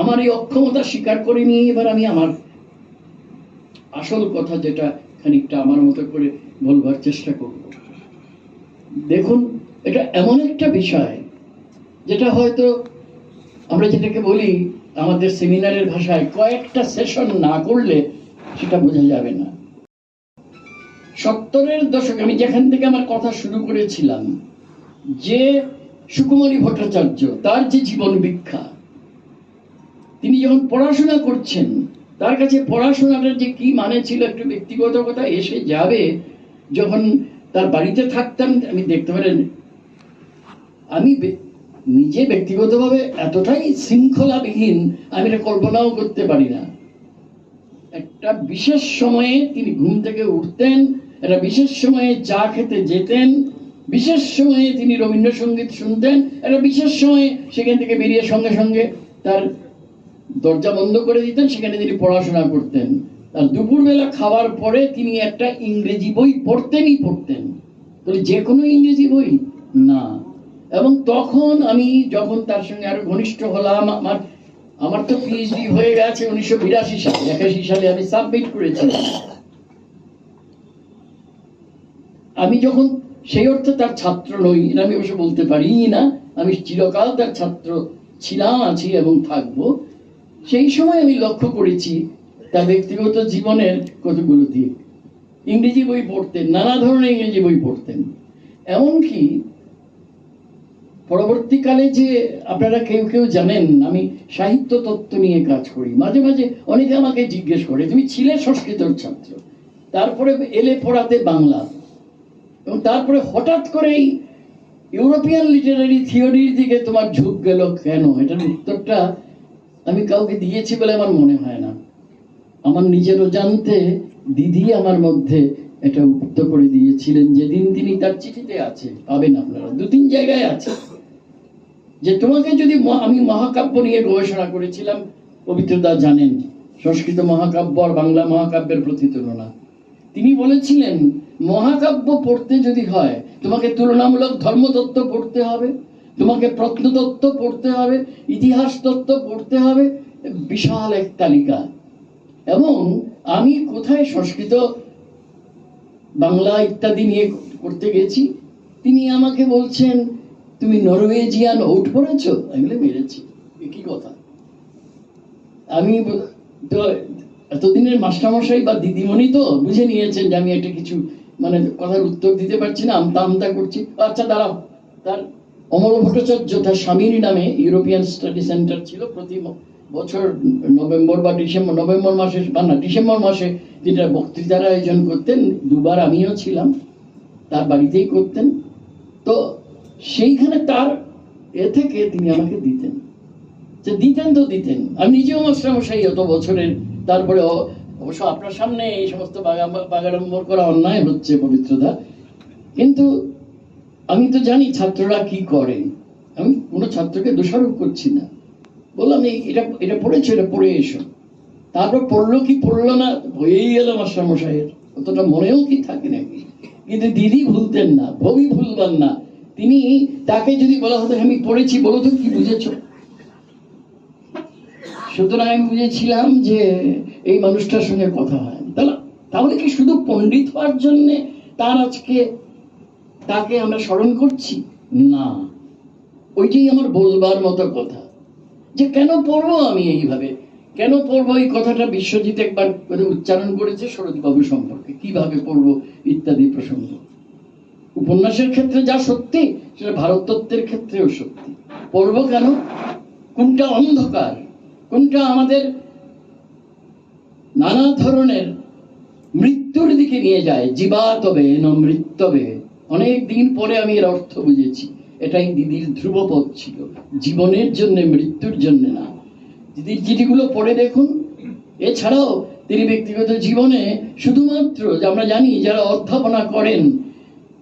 আমার এই অক্ষমতা স্বীকার করে নিয়ে এবার আমি আমার আসল কথা যেটা খানিকটা আমার মতো করে বলবার চেষ্টা করব। দেখুন, এটা এমন একটা বিষয় যেটা হয়তো আমরা যেটাকে বলি আমাদের সেমিনারের ভাষায় কয়েকটা সেশন না করলে সেটা বোঝা যাবে না। 70-এর দশকে আমি যেখান থেকে আমার কথা শুরু করেছিলাম, যে সুকুমারী ভট্টাচার্য, তার যে জীবন ভিক্ষা, তিনি যখন পড়াশোনা করছেন তার কাছে পড়াশোনাটার যে কি মানে ছিল একটু ব্যক্তিগত কথা এসে যাবে। যখন তার বাড়িতে থাকতাম আমি দেখতে পারেন, আমি নিজে ব্যক্তিগতভাবে এতটাই শৃঙ্খলাবিহীন আমি এটা কল্পনাও করতে পারি না। একটা বিশেষ সময়ে তিনি ঘুম থেকে উঠতেন, একটা বিশেষ সময়ে চা খেতে যেতেন, বিশেষ সময়ে তিনি রবীন্দ্রসঙ্গীত শুনতেন, একটা বিশেষ সময়ে সেখান থেকে বেরিয়ে সঙ্গে সঙ্গে তার দরজা বন্ধ করে দিতেন, সেখানে তিনি পড়াশোনা করতেন। আর দুপুরবেলা খাওয়ার পরে তিনি একটা ইংরেজি বই পড়তেনই পড়তেন। তাহলে যে কোনো ইংরেজি বই না। এবং তখন আমি যখন তার সঙ্গে আরো ঘনিষ্ঠ হলাম, আমার তো পিএইচডি হয়ে গেছে 1982 সালে, 81 সালে আমি সাবমিট করেছিলাম। আমি যখন সেই অর্থে তার ছাত্র নই, এটা আমি অবশ্য বলতে পারি না, আমি চিরকাল তার ছাত্র ছিলাম, আছি এবং থাকবো। সেই সময় আমি লক্ষ্য করেছি তার ব্যক্তিগত জীবনের কতগুলো দিক। ইংরেজি বই পড়তেন, নানা ধরনের ইংরেজি বই পড়তেন। এমনকি পরবর্তীকালে যে আপনারা কেউ কেউ জানেন আমি সাহিত্য তত্ত্ব নিয়ে কাজ করি, মাঝে মাঝে অনেকে আমাকে জিজ্ঞেস করে তুমি ছিলে সংস্কৃতর ছাত্র, তারপরে এলে পড়াতে বাংলা, এবং তারপরে হঠাৎ করেই ইউরোপিয়ান লিটারারি থিওরির দিকে তোমার ঝুঁক গেল কেন? এটার উত্তরটা আমি কাউকে দিয়েছি বলে আমার মনে হয় না। আমার নিজেরও জানতে দিদি আমার মধ্যে এটা উক্ত করে দিয়েছিলেন, যেদিন তিনি তার চিঠিতে আছে, পাবেন আপনারা, 2-3 জায়গায় আছে, যে তোমাকে যদি আমি মহাকাব্য নিয়ে গবেষণা করেছিলাম, পবিত্রদা জানেন সংস্কৃত মহাকাব্য আর বাংলা মহাকাব্যের প্রতি তুলনা, তিনি বলেছিলেন মহাকাব্য পড়তে যদি হয় তোমাকে তুলনামূলক ধর্মতত্ত্ব পড়তে হবে, তোমাকে প্রত্নতত্ত্ব পড়তে হবে, ইতিহাস তত্ত্ব পড়তে হবে, বিশাল এক তালিকা। এবং আমি কোথায় সংস্কৃত বাংলা ইত্যাদি নিয়ে করতে গেছি, তিনি আমাকে বলছেন তুমি নরওয়েজিয়ান ওট পড়েছো? এগুলো মেরেছি, একই কথা। আমি তো এতদিনের মাস্টারমশাই বা দিদিমণি তো বুঝে নিয়েছেন যে আমি একটা কিছু মানে কথার উত্তর দিতে পারছি না, আমতা আমতা করছি। আচ্ছা দাঁড়াও, তার অমল ভট্টাচার্য তার স্বামীর নামে ইউরোপিয়ান স্টাডি সেন্টার ছিল, প্রতি বছর নভেম্বর বা ডিসেম্বর মাসে যেটা বক্তৃতার আয়োজন করতেন, 2বার আমিও ছিলাম, তার বাড়িতেই করতেন। তো সেইখানে তার থেকে তিনি আমাকে দিতেন, দিতেন। আমি নিজেও মাস্টারমশাই অত বছরের, তারপরে অবশ্য আপনার সামনে এই সমস্ত বাগাড়ম্বর করা অন্যায় হচ্ছে পবিত্রদা, কিন্তু আমি তো জানি ছাত্ররা কি করে, আমি কোনো ছাত্রকে দোষারোপ করছি না। বললাম এটা পড়েছো, এটা পড়ে এসো। তারপর পড়লো কি পড়লো না, হয়েই গেল মাস্টারমশাইয়ের, অতটা মনেও কি থাকে নাকি? কিন্তু দিদি ভুলতেন না, ভবি ভুলবেন না। তিনি, তাকে যদি বলা হতো আমি পড়েছি, বলো তো কি বুঝেছো? সুতরাং আমি বুঝেছিলাম যে এই মানুষটার সঙ্গে কথা হয়। তাহলে কি শুধু পণ্ডিত হওয়ার জন্য তাকে আমরা স্মরণ করছি? না, ওইটাই আমার বলবার মতো কথা, যে কেন পড়বো আমি এইভাবে, কেন পড়বো এই কথাটা বিশ্বজিৎ একবার উচ্চারণ করেছে শরৎবাবু সম্পর্কে, কিভাবে পড়বো ইত্যাদি প্রসঙ্গ। উপন্যাসের ক্ষেত্রে যা সত্যি, সেটা ভারততত্ত্বের ক্ষেত্রেও সত্যি। পড়বো কেন? কোনটা অন্ধকার, কোনটা আমাদের নানা ধরনের মৃত্যুর দিকে নিয়ে যায়। জীবাতবে ন মৃত্যবে, অনেক দিন পরে আমি এর অর্থ বুঝেছি। এটাই দিদির ধ্রুবপদ ছিল, জীবনের জন্য, মৃত্যুর জন্য না। দিদির চিঠিগুলো পড়ে দেখুন। এছাড়াও তিনি ব্যক্তিগত জীবনে শুধুমাত্র, যে আমরা জানি যারা অধ্যাপনা করেন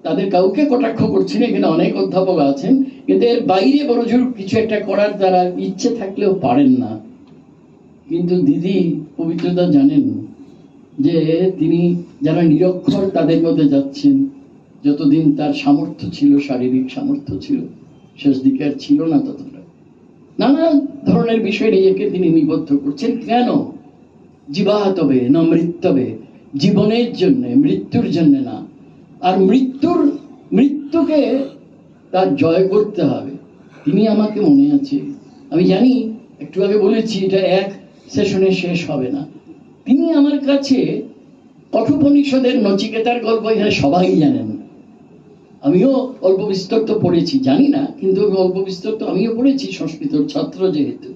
তাদের কাউকে কটাক্ষ করছি না, এখানে অনেক অধ্যাপক আছেন, কিন্তু এর বাইরে বড়জোর কিছু একটা করার তারা ইচ্ছে থাকলেও পারেন না। কিন্তু দিদি পবিত্রতা জানেন যে তিনি যারা নিরক্ষর তাদের মধ্যে যাচ্ছেন, যতদিন তার সামর্থ্য ছিল, শারীরিক সামর্থ্য ছিল, শেষ দিকে আর ছিল না ততটা, নানা ধরনের বিষয়ে নিজেকে তিনি নিবদ্ধ করছেন। কেন? জীবাতবে ন মৃত্যবে, জীবনের জন্য, মৃত্যুর জন্য না। আর মৃত্যুকে তার জয় করতে হবে। তিনি আমাকে, মনে আছে, আমি জানি একটু আগে বলেছি এটা এক সেশনে শেষ হবে না, তিনি আমার কাছে কঠোপনিষদের নচিকেতার গল্প এখানে সবাই জানেন, আমিও অল্প বিস্তর তো পড়েছি, জানি না, কিন্তু অল্প বিস্তর তো আমিও পড়েছি, সংস্কৃতর ছাত্র যেহেতু।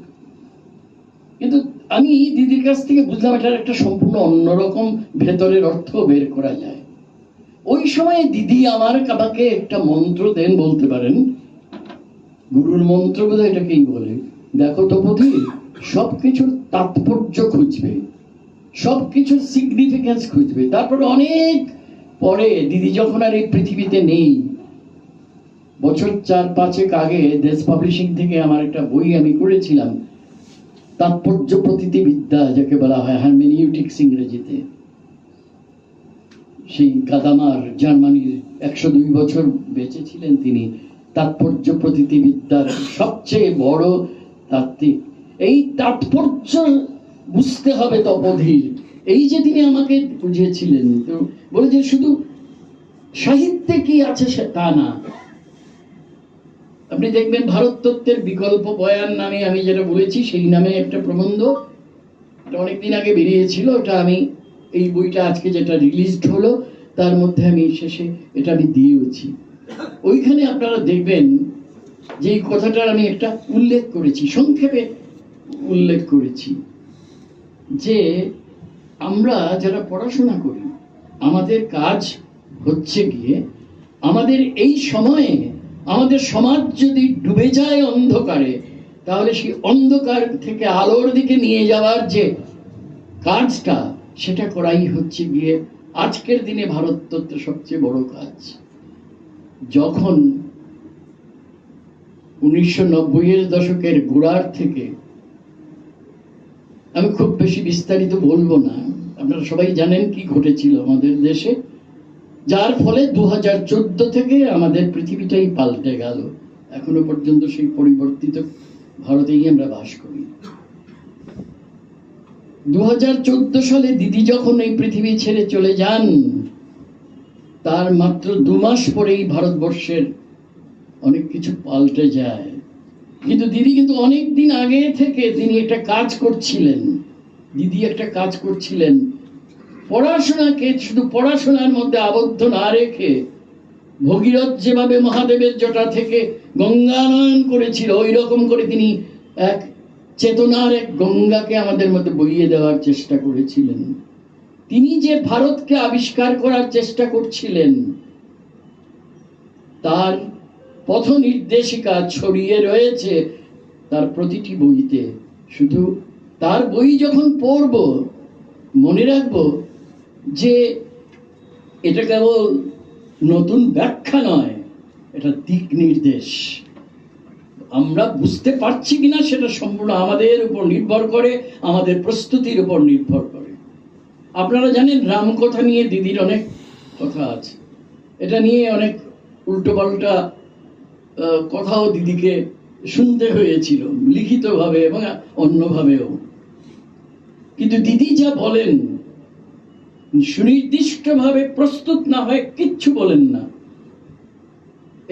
কিন্তু আমি দিদির কাছ থেকে বুঝলাম এটার একটা সম্পূর্ণ অন্যরকম ভেতরের অর্থ বের করা যায়। ওই সময় দিদি আমাকে একটা মন্ত্র দেন, বলতে পারেন গুরুর মন্ত্র বোধহয় এটাকেই বলে, দেখো তো পথি, সবকিছুর তাৎপর্য খুঁজবে, সবকিছুর সিগনিফিকেন্স খুঁজবে। তারপরে অনেক পরে, দিদি যখন আর এই পৃথিবীতে নেই, বছর 4-5 আগে দেশ পাবলিশিং থেকে আমার একটা বই আমি করেছিলাম, তাৎপর্য প্রতীতিবিদ্যা যাকে বলা হয়, হারমেনিউটিক্স ইংরেজিতে। সেই গাদামার, জার্মানির 102 বছর বেঁচে ছিলেন তিনি, তাৎপর্য প্রতীতিবিদ্যার সবচেয়ে বড় তাত্ত্বিক। এই তাৎপর্য বুঝতে হবে তপোধীর, এই যে তিনি আমাকে বুঝিয়েছিলেন। তো বলে যে শুধু সাহিত্যে কি আছে সে তা না। আপনি দেখবেন ভারততত্ত্বের বিকল্প বয়ান নামে আমি যেটা বলেছি, সেই নামে একটা প্রবন্ধ, এটা অনেকদিন আগে বেরিয়েছিল, ওটা আমি, এই বইটা আজকে যেটা রিলিজড হলো তার মধ্যে আমি শেষে এটা আমি দিয়েওছি। ওইখানে আপনারা দেখবেন যে এই কথাটার আমি একটা উল্লেখ করেছি, সংক্ষেপে উল্লেখ করেছি, যে আমরা যারা পড়াশোনা করি আমাদের কাজ হচ্ছে গিয়ে আমাদের এই সময়ে আমাদের সমাজ যদি ডুবে যায় অন্ধকারে, তাহলে সেই অন্ধকার থেকে আলোর দিকে নিয়ে যাওয়ার যে কাজটা, সেটা করাই হচ্ছে গিয়ে আজকের দিনে ভারততত্ত্বের সবচেয়ে বড় কাজ। যখন 1990-এর দশকের গোড়ার থেকে, আমি খুব বেশি বিস্তারিত বলবো না, আপনারা সবাই জানেন কি ঘটেছিল আমাদের দেশে, যার ফলে 2014 থেকে আমাদের পৃথিবীটাই পাল্টে গেল। এখনো পর্যন্ত সেই পরিবর্তিত ভারতেই আমরা বাস করি। 2014 সালে দিদি যখন এই পৃথিবী ছেড়ে চলে যান, তার মাত্র 2 মাস পরেই ভারতবর্ষের অনেক কিছু পাল্টে যায়। কিন্তু দিদি কিন্তু অনেক দিন আগে থেকে তিনি একটা কাজ করছিলেন। দিদি একটা কাজ করছিলেন, পড়াশোনাকে শুধু পড়াশোনার মধ্যে আবদ্ধ না রেখে, ভগীরথ যেভাবে মহাদেবের জটা থেকে গঙ্গানয়ন করেছিল, ওই রকম করে তিনি এক চেতনার এক গঙ্গাকে আমাদের মধ্যে বইয়ে দেওয়ার চেষ্টা করেছিলেন। তিনি যে ভারতকে আবিষ্কার করার চেষ্টা করছিলেন, তার পথ নির্দেশিকা ছড়িয়ে রয়েছে তার প্রতিটি বইতে। শুধু তার বই যখন পড়ব, মনে রাখবো যে এটা কেবল নতুন ব্যাখ্যা নয়, এটা দিক নির্দেশ। আমরা বুঝতে পারছি কিনা সেটা সম্পূর্ণ আমাদের উপর নির্ভর করে, আমাদের প্রস্তুতির উপর নির্ভর করে। আপনারা জানেন রামকথা নিয়ে দিদির অনেক কথা আছে, এটা নিয়ে অনেক উল্টোপাল্টা কথাও দিদিকে শুনতে হয়েছিল, লিখিতভাবে এবং অন্যভাবেও। কিন্তু দিদি যা বলেন, সুনির্দিষ্টভাবে প্রস্তুত না হয় কিচ্ছু বলেন না।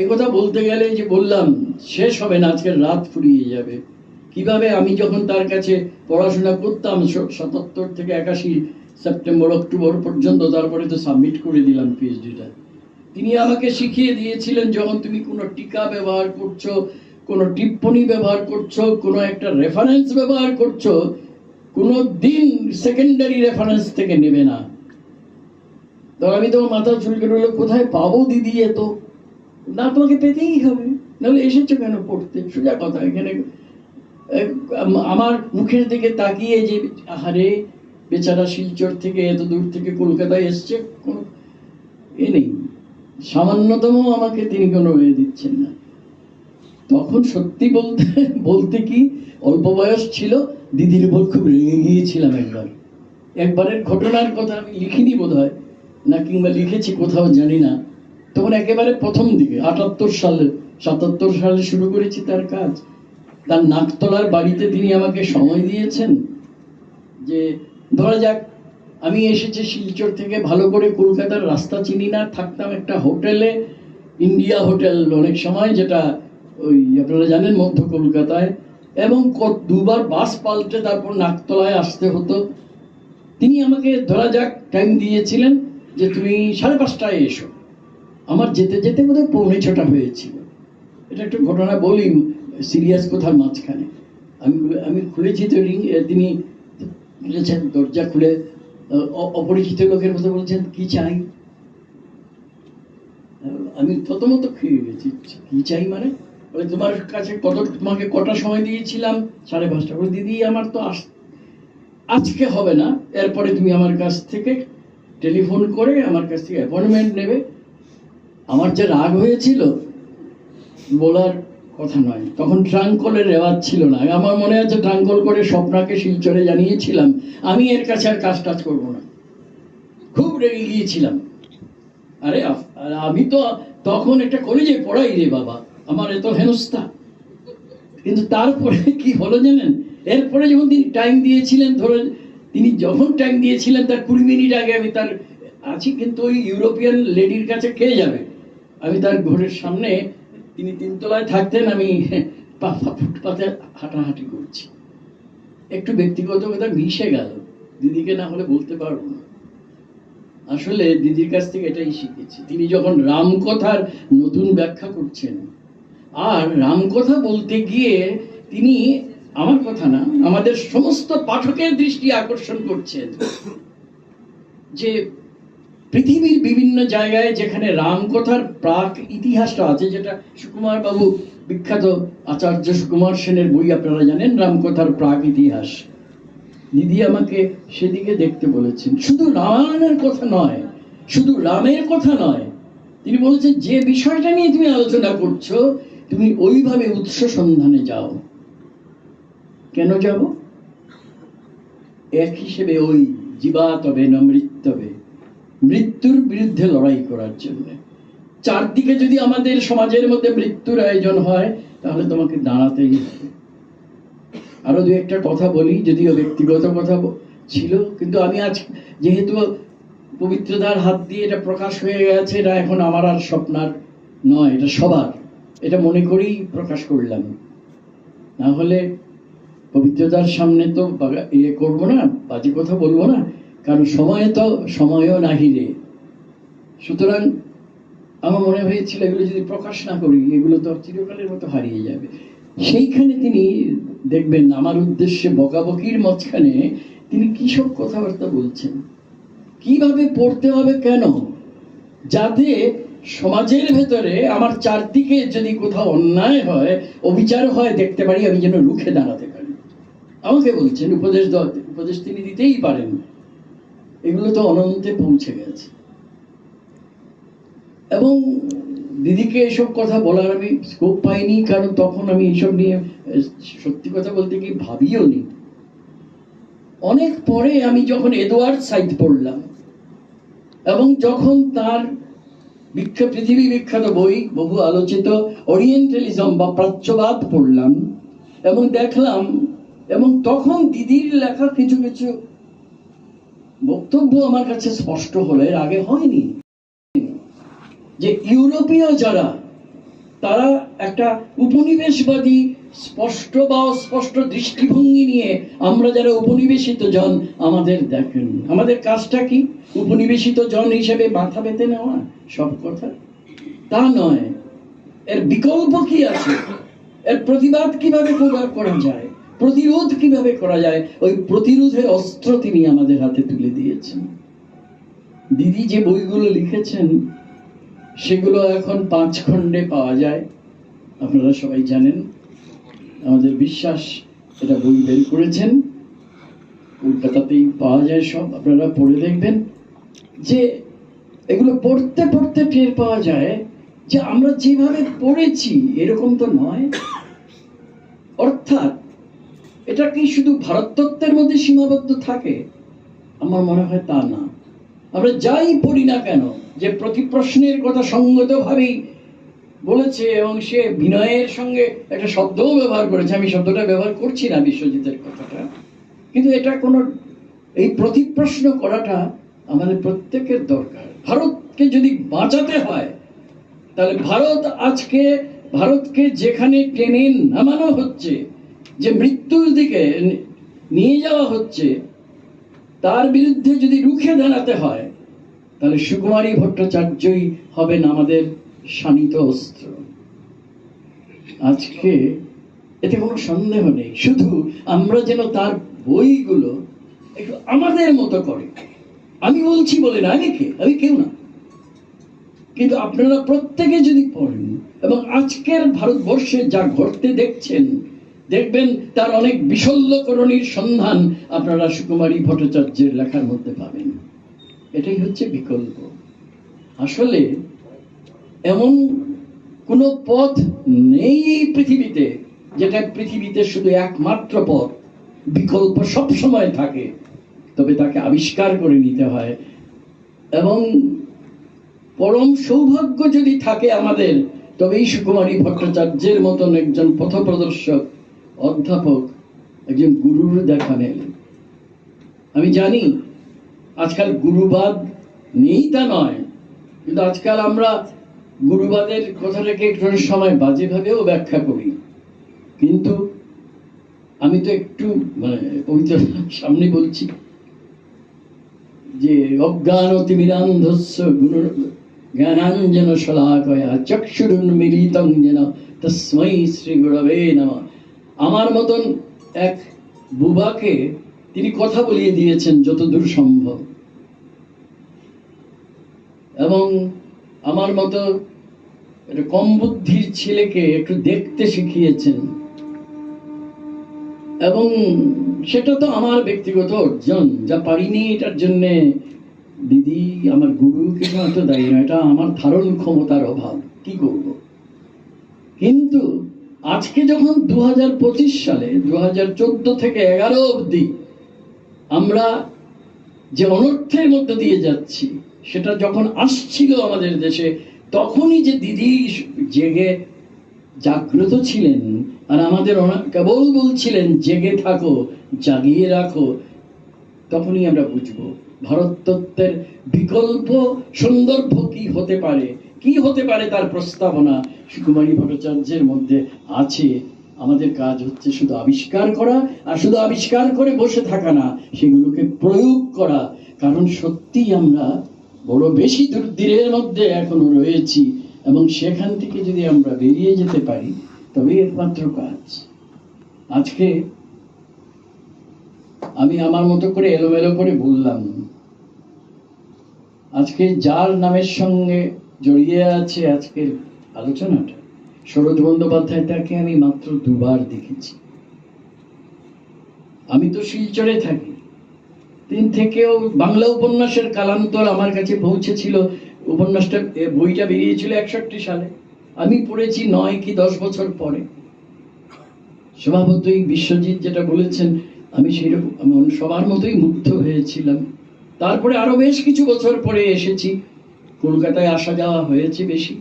এই কথা বলতে গেলে, যে বললাম, শেষ হবে না, আজকের রাত ফুরিয়ে যাবে। কিভাবে আমি যখন তার কাছে পড়াশোনা করতাম 77 থেকে 81 সেপ্টেম্বর অক্টোবর পর্যন্ত, তারপরে তো সাবমিট করে দিলাম পিএইচডিটা, তিনি আমাকে শিখিয়ে দিয়েছিলেন, যখন তুমি কোনো টিকা ব্যবহার করছো, কোনো টিপ্পনী ব্যবহার করছো, কোনো একটা রেফারেন্স ব্যবহার করছো, কোনো দিন সেকেন্ডারি রেফারেন্স থেকে নেবে না। তো আমি তো মাথা চুলকে রইল, কোথায় পাবো দিদি এত? না, তোমাকে পেতেই হবে, নাহলে এসেছো কেন পড়তে? সোজা কথা। এখানে আমার মুখের দিকে তাকিয়ে যে আহারে বেচারা শিলচর থেকে এত দূর থেকে কলকাতায় এসছে, কোনো এ নেই, সামান্যতম আমাকে তিনি কোনো এ দিচ্ছেন না। তখন সত্যি বলতে কি অল্প বয়স ছিল, দিদির উপর খুব রেগে গিয়েছিলাম। একবারের ঘটনার কথা আমি লিখিনি বোধহয়, না কিংবা লিখেছি কোথাও জানি না। তখন একেবারে প্রথম দিকে 77 সালে শুরু করেছি তার কাজ। তার নাকতলার বাড়িতে তিনি আমাকে সময় দিয়েছেন, যে ধরা যাক আমি এসেছি শিলচর থেকে, ভালো করে কলকাতার রাস্তা চিনি না, থাকতাম একটা হোটেলে, ইন্ডিয়া হোটেল অনেক সময়, যেটা ওই আপনারা জানেন মধ্য কলকাতায়, এবং 2বার বাস পাল্টে তারপর নাকতলায় আসতে হতো। তিনি আমাকে ধরা যাক টাইম দিয়েছিলেন যে তুমি 5:30টায় এসো। আমার যেতে যেতে বোধহয় 6:45 হয়েছিল। এটা একটু ঘটনা বলি, সিরিয়াস কথার মাঝখানে। আমি খুলেছি তো রিং, তিনি বলেছেন, দরজা খুলে অপরিচিত লোকের মতো বলছেন, কি চাই? আমি প্রথমত খেয়ে গেছি, কি চাই মানে? বলে তোমার কাছে তোমাকে কটা সময় দিয়েছিলাম? 5:30। বলে দিদি আমার তো আজকে হবে না, এরপরে তুমি আমার কাছ থেকে টেলিফোন করে আমার কাছ থেকে অ্যাপয়েন্টমেন্ট নেবে। আমার যে রাগ হয়েছিল বলার কথা নয়। তখন ট্রাঙ্কলের রেওয়াজ ছিল না। আমার মনে আছে ট্রাঙ্কল করে স্বপ্নাকে শিলচরে জানিয়েছিলাম আমি এর কাছে আর কাজ টাজ করবো না। খুব রেগে গিয়েছিলাম। আরে আমি তো তখন একটা কলেজে পড়াই রে বাবা, আমার এত হেনস্থা। কিন্তু তারপরে কি হলো জানেন? এরপরে যখন তিনি টাইম দিয়েছিলেন, ধরো তিনি যখন টাইম দিয়েছিলেন তার 20 মিনিট আগে আমি তার আছি, কিন্তু ওই ইউরোপিয়ান লেডির কাছে খেয়ে যাবে, আমি তার ঘরের সামনে, তিনি 3 তলায় থাকতেন, আমি ফুটপাতে হাঁটাহাঁটি করছি। একটু ব্যক্তিগত কথা মিশে গেল, দিদিকে না হলে বলতে পারবো না। আসলে দিদির কাছ থেকে এটাই শিখেছি। তিনি যখন রামকথার নতুন ব্যাখ্যা করছেন, আর রামকথা বলতে গিয়ে তিনি আমার কথা না, আমাদের সমস্ত পাঠকের দৃষ্টি আকর্ষণ করছেন যে পৃথিবীর বিভিন্ন জায়গায় যেখানে রামকথার প্রাক ইতিহাসটা আছে, যেটা সুকুমার বাবু বিখ্যাত আচার্য সুকুমার সেনের বই আপনারা জানেন, রামকথার প্রাক ইতিহাস, দিদি আমাকে সেদিকে দেখতে বলেছেন। শুধু রামায়ণের কথা নয়, শুধু রামের কথা নয়, তিনি বলেছেন যে বিষয়টা নিয়ে তুমি আলোচনা করছো তুমি ওইভাবে উৎস সন্ধানে যাও। কেন যাব? এক হিসেবে ওই জীবাতবে না মৃত্যবে, মৃত্যুর বিরুদ্ধে লড়াই করার জন্য। চারদিকে যদি আমাদের সমাজের মধ্যে মৃত্যুর আয়োজন হয় তাহলে তোমাকে দাঁড়াতেই হবে। আরো দু একটা কথা বলি, যদিও ব্যক্তিগত কথা ছিল, কিন্তু আমি আজ যেহেতু পবিত্রতার হাত দিয়ে এটা প্রকাশ হয়ে গেছে, এটা এখন আমার আর স্বপ্নার নয়, এটা সবার, এটা মনে করেই প্রকাশ করলাম। না হলে পবিত্রতার সামনে তো ইয়ে করবো না, বাজে কথা বলবো না, কারণ সময় তো সময়ও নাহিরে। সুতরাং আমার মনে হয়েছিল এগুলো যদি প্রকাশ না করি এগুলো তো চিরকালের মতো হারিয়ে যাবে। সেইখানে তিনি দেখবেন আমার উদ্দেশ্যে বকাবকির মাঝখানে তিনি কি সব কথাবার্তা বলছেন, কিভাবে পড়তে হবে, কেন, যাতে সমাজের ভেতরে আমার চারদিকে যদি কোথাও অন্যায় হয়, অবিচার হয়, দেখতে পারি, আমি যেন রুখে দাঁড়াতে পারি। আমাকে বলছেন উপদেশ তিনি দিতেই পারেন, এগুলো তো অনন্তে পৌঁছে গেছে। এবং দিদিকে এসব কথা বলার আমি স্কোপ পাইনি, কারণ তখন আমি এইসব নিয়ে সত্যি কথা বলতে কি ভাবিও নি। অনেক পরে আমি যখন এডওয়ার্ড সাইদ পড়লাম এবং যখন তার পৃথিবী বিখ্যাত বই, বহু আলোচিত ওরিয়েন্টালিজম বা প্রাচ্যবাদ পড়লাম এবং দেখলাম, এবং তখন দিদির লেখা কিছু কিছু বক্তব্য আমার কাছে স্পষ্ট হলো, এর আগে হয়নি, যে ইউরোপীয় যারা, তারা একটা উপনিবেশবাদী স্পষ্ট বা অস্পষ্ট দৃষ্টিভঙ্গি নিয়ে আমরা যারা উপনিবেশিত জন আমাদের দেখেন, আমাদের কাজটা কি উপনিবেশিত জন হিসেবে মাথা পেতে নেওয়া সব কথা? তা নয়। এর বিকল্প কি আছে, এর প্রতিবাদ কিভাবে করা যায়, প্রতিরোধ কিভাবে করা যায়, ওই প্রতিরোধের অস্ত্র তিনি আমাদের হাতে তুলে দিয়েছেন। দিদি যে বইগুলো লিখেছেন সেগুলো এখন 5 খণ্ডে পাওয়া যায়, আপনারা সবাই জানেন। আমাদের বিশ্বাস এটা বই বের করেছেন, কলকাতাতেই পাওয়া যায় সব, আপনারা পড়ে দেখবেন। যে এগুলো পড়তে পড়তে টের পাওয়া যায় যে আমরা যেভাবে পড়েছি এরকম তো নয়। অর্থাৎ এটা কি শুধু ভারততত্ত্বের মধ্যে সীমাবদ্ধ থাকে? আমার মনে হয় তা না। আমরা যাই পড়ি না কেন, যে প্রতি প্রশ্নের কথা সঙ্গতভাবেই বলেছে, এবং সে বিনয়ের সঙ্গে একটা শব্দও ব্যবহার করেছে, আমি শব্দটা ব্যবহার করছি না বিশ্বজিতের কথাটা, কিন্তু এটা কোনো, এই প্রতি প্রশ্ন করাটা আমাদের প্রত্যেকের দরকার। ভারতকে যদি বাঁচাতে হয় তাহলে ভারতকে যেখানে টেনে নামানো হচ্ছে, যে মৃত্যুর দিকে নিয়ে যাওয়া হচ্ছে, তার বিরুদ্ধে যদি রুখে দাঁড়াতে হয় তাহলে সুকুমারী ভট্টাচার্যই হবেন আমাদের শানিত অস্ত্র। আজকে এতে কোনো সন্দেহ নেই। শুধু আমরা যেন তার বইগুলো একটু আমাদের মতো করে, আমি বলছি বলে না, আমি কেউ না, কিন্তু আপনারা প্রত্যেকে যদি পড়েন এবং আজকের ভারতবর্ষে যা ঘটতে দেখছেন, দেখবেন তার অনেক বিশল্যকরণীর সন্ধান আপনারা সুকুমারী ভট্টাচার্যের লেখার মধ্যে পাবেন। এটাই হচ্ছে বিকল্প। আসলে এমন কোনো পথ নেই এই পৃথিবীতে, যেটা পৃথিবীতে শুধু একমাত্র পথ। বিকল্প সব সময় থাকে, তবে তাকে আবিষ্কার করে নিতে হয়। এবং পরম সৌভাগ্য যদি থাকে আমাদের, তবেই সুকুমারী ভট্টাচার্যের মতন একজন পথপ্রদর্শক, অধ্যাপক, একজন গুরুর দেখা মেলে। আমি জানি আজকাল গুরুবাদ নেই তা নয়, কিন্তু আজকাল আমরা গুরুবাদের কথাটাকে একটু সময় বাজেভাবেও ব্যাখ্যা করি। কিন্তু আমি তো একটু পবিত্র সামনে বলছি যে অজ্ঞানতিমিরান্ধস্য জ্ঞানাঞ্জন শলাকয়া চক্ষুরুন্মীলিতং যেন তস্मै শ্রী গুরবে নমঃ। আমার মতন এক বুবাকে তিনি কথা বলিয়ে দিয়েছেন যতদূর সম্ভব। এবং আমার মতো একটা কম বুদ্ধির ছেলেকে একটু দেখতে শিখিয়েছেন, এবং সেটা তো আমার ব্যক্তিগত অর্জন, যা পারিনি এটার জন্যে দিদি আমার গুরু কিন্তু এত দায়ী না, এটা আমার ধারণ ক্ষমতার অভাব, কি করব। কিন্তু আজকে যখন 2025 সালে 2014 থেকে 11 অবধি আমরা যে অনর্থের মধ্য দিয়ে যাচ্ছি, সেটা যখন আসছিল আমাদের দেশে, তখনই যে দিদি জেগে জাগ্রত ছিলেন আর আমাদের কেবল বলছিলেন জেগে থাকো, জাগিয়ে রাখো, তখনই আমরা বুঝবো ভারত তত্ত্বের বিকল্প সন্দর্ভ কি হতে পারে, কি হতে পারে তার প্রস্তাবনা সুকুমারী ভট্টাচার্যের মধ্যে আছে। আমাদের কাজ হচ্ছে শুধু আবিষ্কার করা, আর শুধু আবিষ্কার করে বসে থাকা না, সেগুলোকে প্রয়োগ করা। কারণ সত্যি আমরা বড় বেশি দূরের মধ্যে এখনো রয়েছি, এবং সেখান থেকে যদি আমরা বেরিয়ে যেতে পারি তবে একমাত্র কাজ। আজকে আমি আমার মতো করে এলোমেলো করে বললাম, আজকে যার নামের সঙ্গে জড়িয়ে আছে আজকের আলোচনাটা, শরৎ বন্দ্যোপাধ্যায়, তাকে আমি মাত্র 2 বার দেখেছি। আমি তো শিলচরে থাকি, 3 থেকেও বাংলা উপন্যাসের কালান্তর আমার কাছে পৌঁছেছিল। উপন্যাসটা, বইটা বেরিয়েছিল 61 সালে, আমি পড়েছি 9 কি 10 বছর পরে। স্বভাবতই বিশ্বজিৎ যেটা বলেছেন, আমি সেরকম সবার মতোই মুগ্ধ হয়েছিলাম। তারপরে আরো বেশ কিছু বছর পরে এসেছি, কলকাতায় আসা যাওয়া হয়েছে বেশি,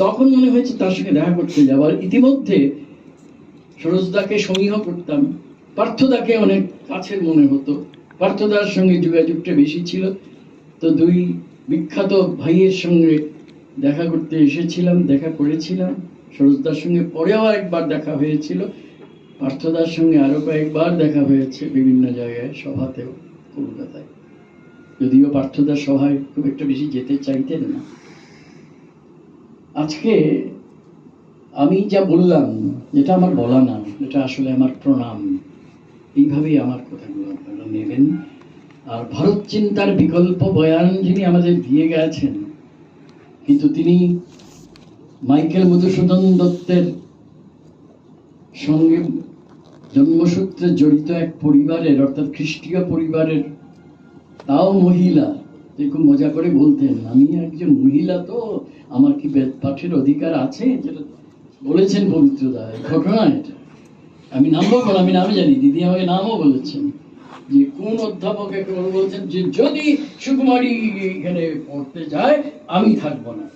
তখন মনে হয়েছে তার সঙ্গে দেখা করতে যাওয়ার। ইতিমধ্যে সরোজদাকে সমীহ করতাম, পার্থদাকে অনেক কাছের মনে হতো, পার্থদার সঙ্গে যোগাযোগটা বেশি ছিল। তো 2 বিখ্যাত ভাইয়ের সঙ্গে দেখা করতে এসেছিলাম, দেখা করেছিলাম। সরোজদার সঙ্গে পরেও একবার দেখা হয়েছিল, পার্থদার সঙ্গে আরো কয়েকবার দেখা হয়েছে বিভিন্ন জায়গায়, সভাতেও, কলকাতায়। যদিও পার্থদার সভায় খুব একটা বেশি যেতে চাইতেন না। আজকে আমি যা বললাম, যেটা আমার বলা না, এটা আসলে আমার প্রণাম। এইভাবেই আমার কথাগুলো আপনারা নেবেন। আর ভারত চিন্তার বিকল্প বয়ান যিনি আমাদের দিয়ে গেছেন, কিন্তু তিনি মাইকেল মধুসূদন দত্তের সঙ্গে জন্মসূত্রে জড়িত এক পরিবারের, অর্থাৎ খ্রিস্টীয় পরিবারের, তাও মহিলা, যে খুব মজা করে বলতেন, আমি একজন মহিলা, তো আমার কি বেদ পাঠের অধিকার আছে, যেটা বলেছেন পবিত্রদা। ঘটনা এটা, আমি নাম বলবো না, আমি নামে জানি, দিদি আমাকে নামও বলেছেন, যে কোন অধ্যাপক একেবারে বলছেন যে যদি সুকুমারী এখানে পড়তে যায় আমি থাকবো না।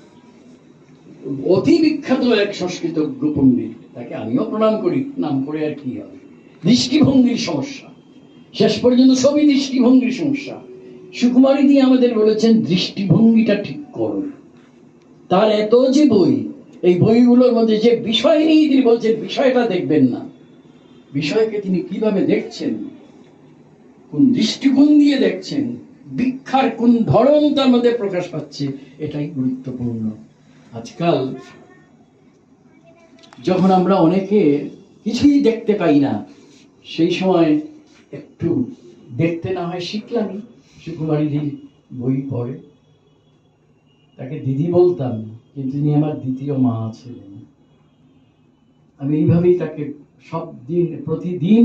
অতি বিখ্যাত এক সংস্কৃতজ্ঞ পণ্ডিত, তাকে আমিও প্রণাম করি, নাম করে আর কি হবে। দৃষ্টিভঙ্গির সমস্যা, শেষ পর্যন্ত সবই দৃষ্টিভঙ্গির সমস্যা। সুকুমারী দিয়ে আমাদের বলেছেন দৃষ্টিভঙ্গিটা ঠিক করো। তার এত যে বই, এই বইগুলোর মধ্যে যে বিষয় নিয়ে তিনি বলছেন বিষয়টা দেখবেন না, বিষয়কে তিনি কিভাবে দেখছেন, কোন দৃষ্টিকোণ দিয়ে দেখছেন, ভিক্ষার কোন ধরন তার মধ্যে প্রকাশ পাচ্ছে, এটাই গুরুত্বপূর্ণ। আজকাল যখন আমরা অনেকে কিছুই দেখতে পাই না, সেই সময় একটু দেখতে না হয় শিখলামই। সুকুমারীর বই পড়ে, তাকে দিদি বলতাম, কিন্তু তিনি আমার দ্বিতীয় মা ছিলেন। আমি এইভাবেই তাকে সব দিন, প্রতিদিন,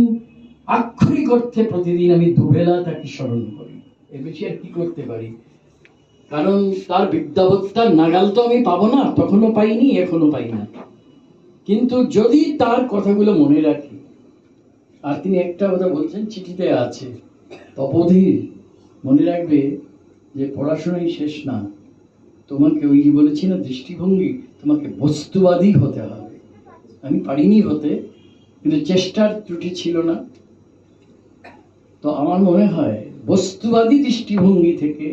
আক্ষরিক অর্থে প্রতিদিন আমি 2 বেলা তাকে স্মরণ করি। এর বেশি আর কি করতে পারি? কারণ তার বিদ্যাবত্তার নাগাল তো আমি পাবো না, তখনও পাইনি, এখনো পাই না। কিন্তু যদি তার কথাগুলো মনে রাখি, আর তিনি একটা কথা বলছেন, চিঠিতে আছে, তপোধীর, মনে রাখবে যে পড়াশোনাই শেষ না, তোমাকে ওই যে বলেছি না দৃষ্টিভঙ্গি, তোমাকে বস্তুবাদী হতে হবে। আমি পারিনি হতে, কিন্তু চেষ্টার ত্রুটি ছিল না। তো আমার মনে হয় বস্তুবাদী দৃষ্টিভঙ্গি থেকে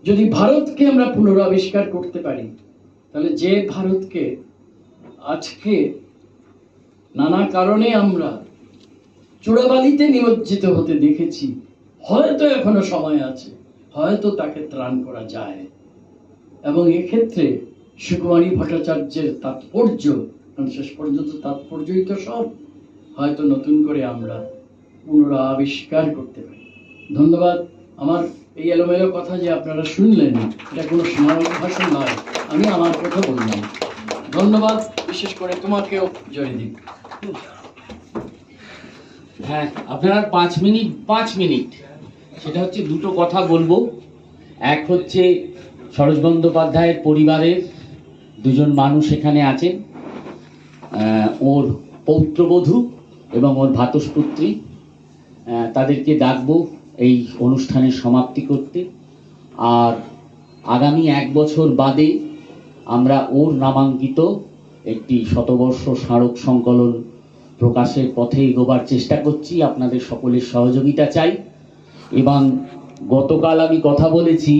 যদি ভারতকে আমরা পুনরাবিষ্কার করতে পারি, তাহলে যে ভারতকে আজকে নানা কারণে আমরা চূড়াবালিতে নিমজ্জিত হতে দেখেছি, হয়তো এখনো সময় আছে, হয়তো তাকে ত্রাণ করা যায়। এবং এক্ষেত্রে সুকুমারী ভট্টাচার্যের তাৎপর্য, শেষ পর্যন্ত তাৎপর্যই তো সব, হয়তো নতুন করে আমরা পুনরাবিষ্কার করতে পারি। ধন্যবাদ। আমার এই এলোমেলো কথা যে আপনারা শুনলেন, এটা কোনো সমালোচক ভাষণ নয়, আমি আমার কথা বললাম। ধন্যবাদ, বিশেষ করে তোমাকেও জয়দীপ। হ্যাঁ, আপনার 5 মিনিট, সেটা হচ্ছে দুটো কথা বলবো। এক হচ্ছে সরোজ বন্দ্যোপাধ্যায়ের পরিবারের দুজন মানুষ এখানে আছেন, ওর পৌত্রবধূ এবং ওর ভ্রাতুষ্পুত্রী, তাদেরকে ডাকবো এই অনুষ্ঠানের সমাপ্তি করতে। আর আগামী 1 বছর বাদে আমরা ওর নামাঙ্কিত একটি শতবর্ষ স্মারক সংকলন প্রকাশের পথে এগোবার চেষ্টা করছি। আপনাদের সকলের সহযোগিতা চাই। এবং গতকাল আমি কথা বলেছি,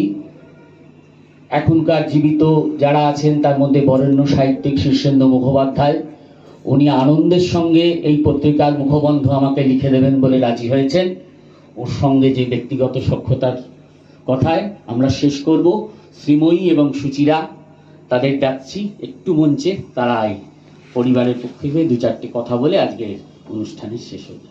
এখনকার জীবিত যারা আছেন তার মধ্যে বরেণ্য সাহিত্যিক শীর্ষেন্দু মুখোপাধ্যায়, উনি আনন্দের সঙ্গে এই পত্রিকার মুখবন্ধ আমাকে লিখে দেবেন বলে রাজি হয়েছেন। ওর সঙ্গে যে ব্যক্তিগত সখ্যতার কথায় আমরা শেষ করব। শ্রীময়ী এবং সুচিরা, তাদের ডাকছি একটু মঞ্চে, তারা এই পরিবারের পক্ষে হয়ে 2-4টি কথা বলে আজকে অনুষ্ঠানের শেষ হয়ে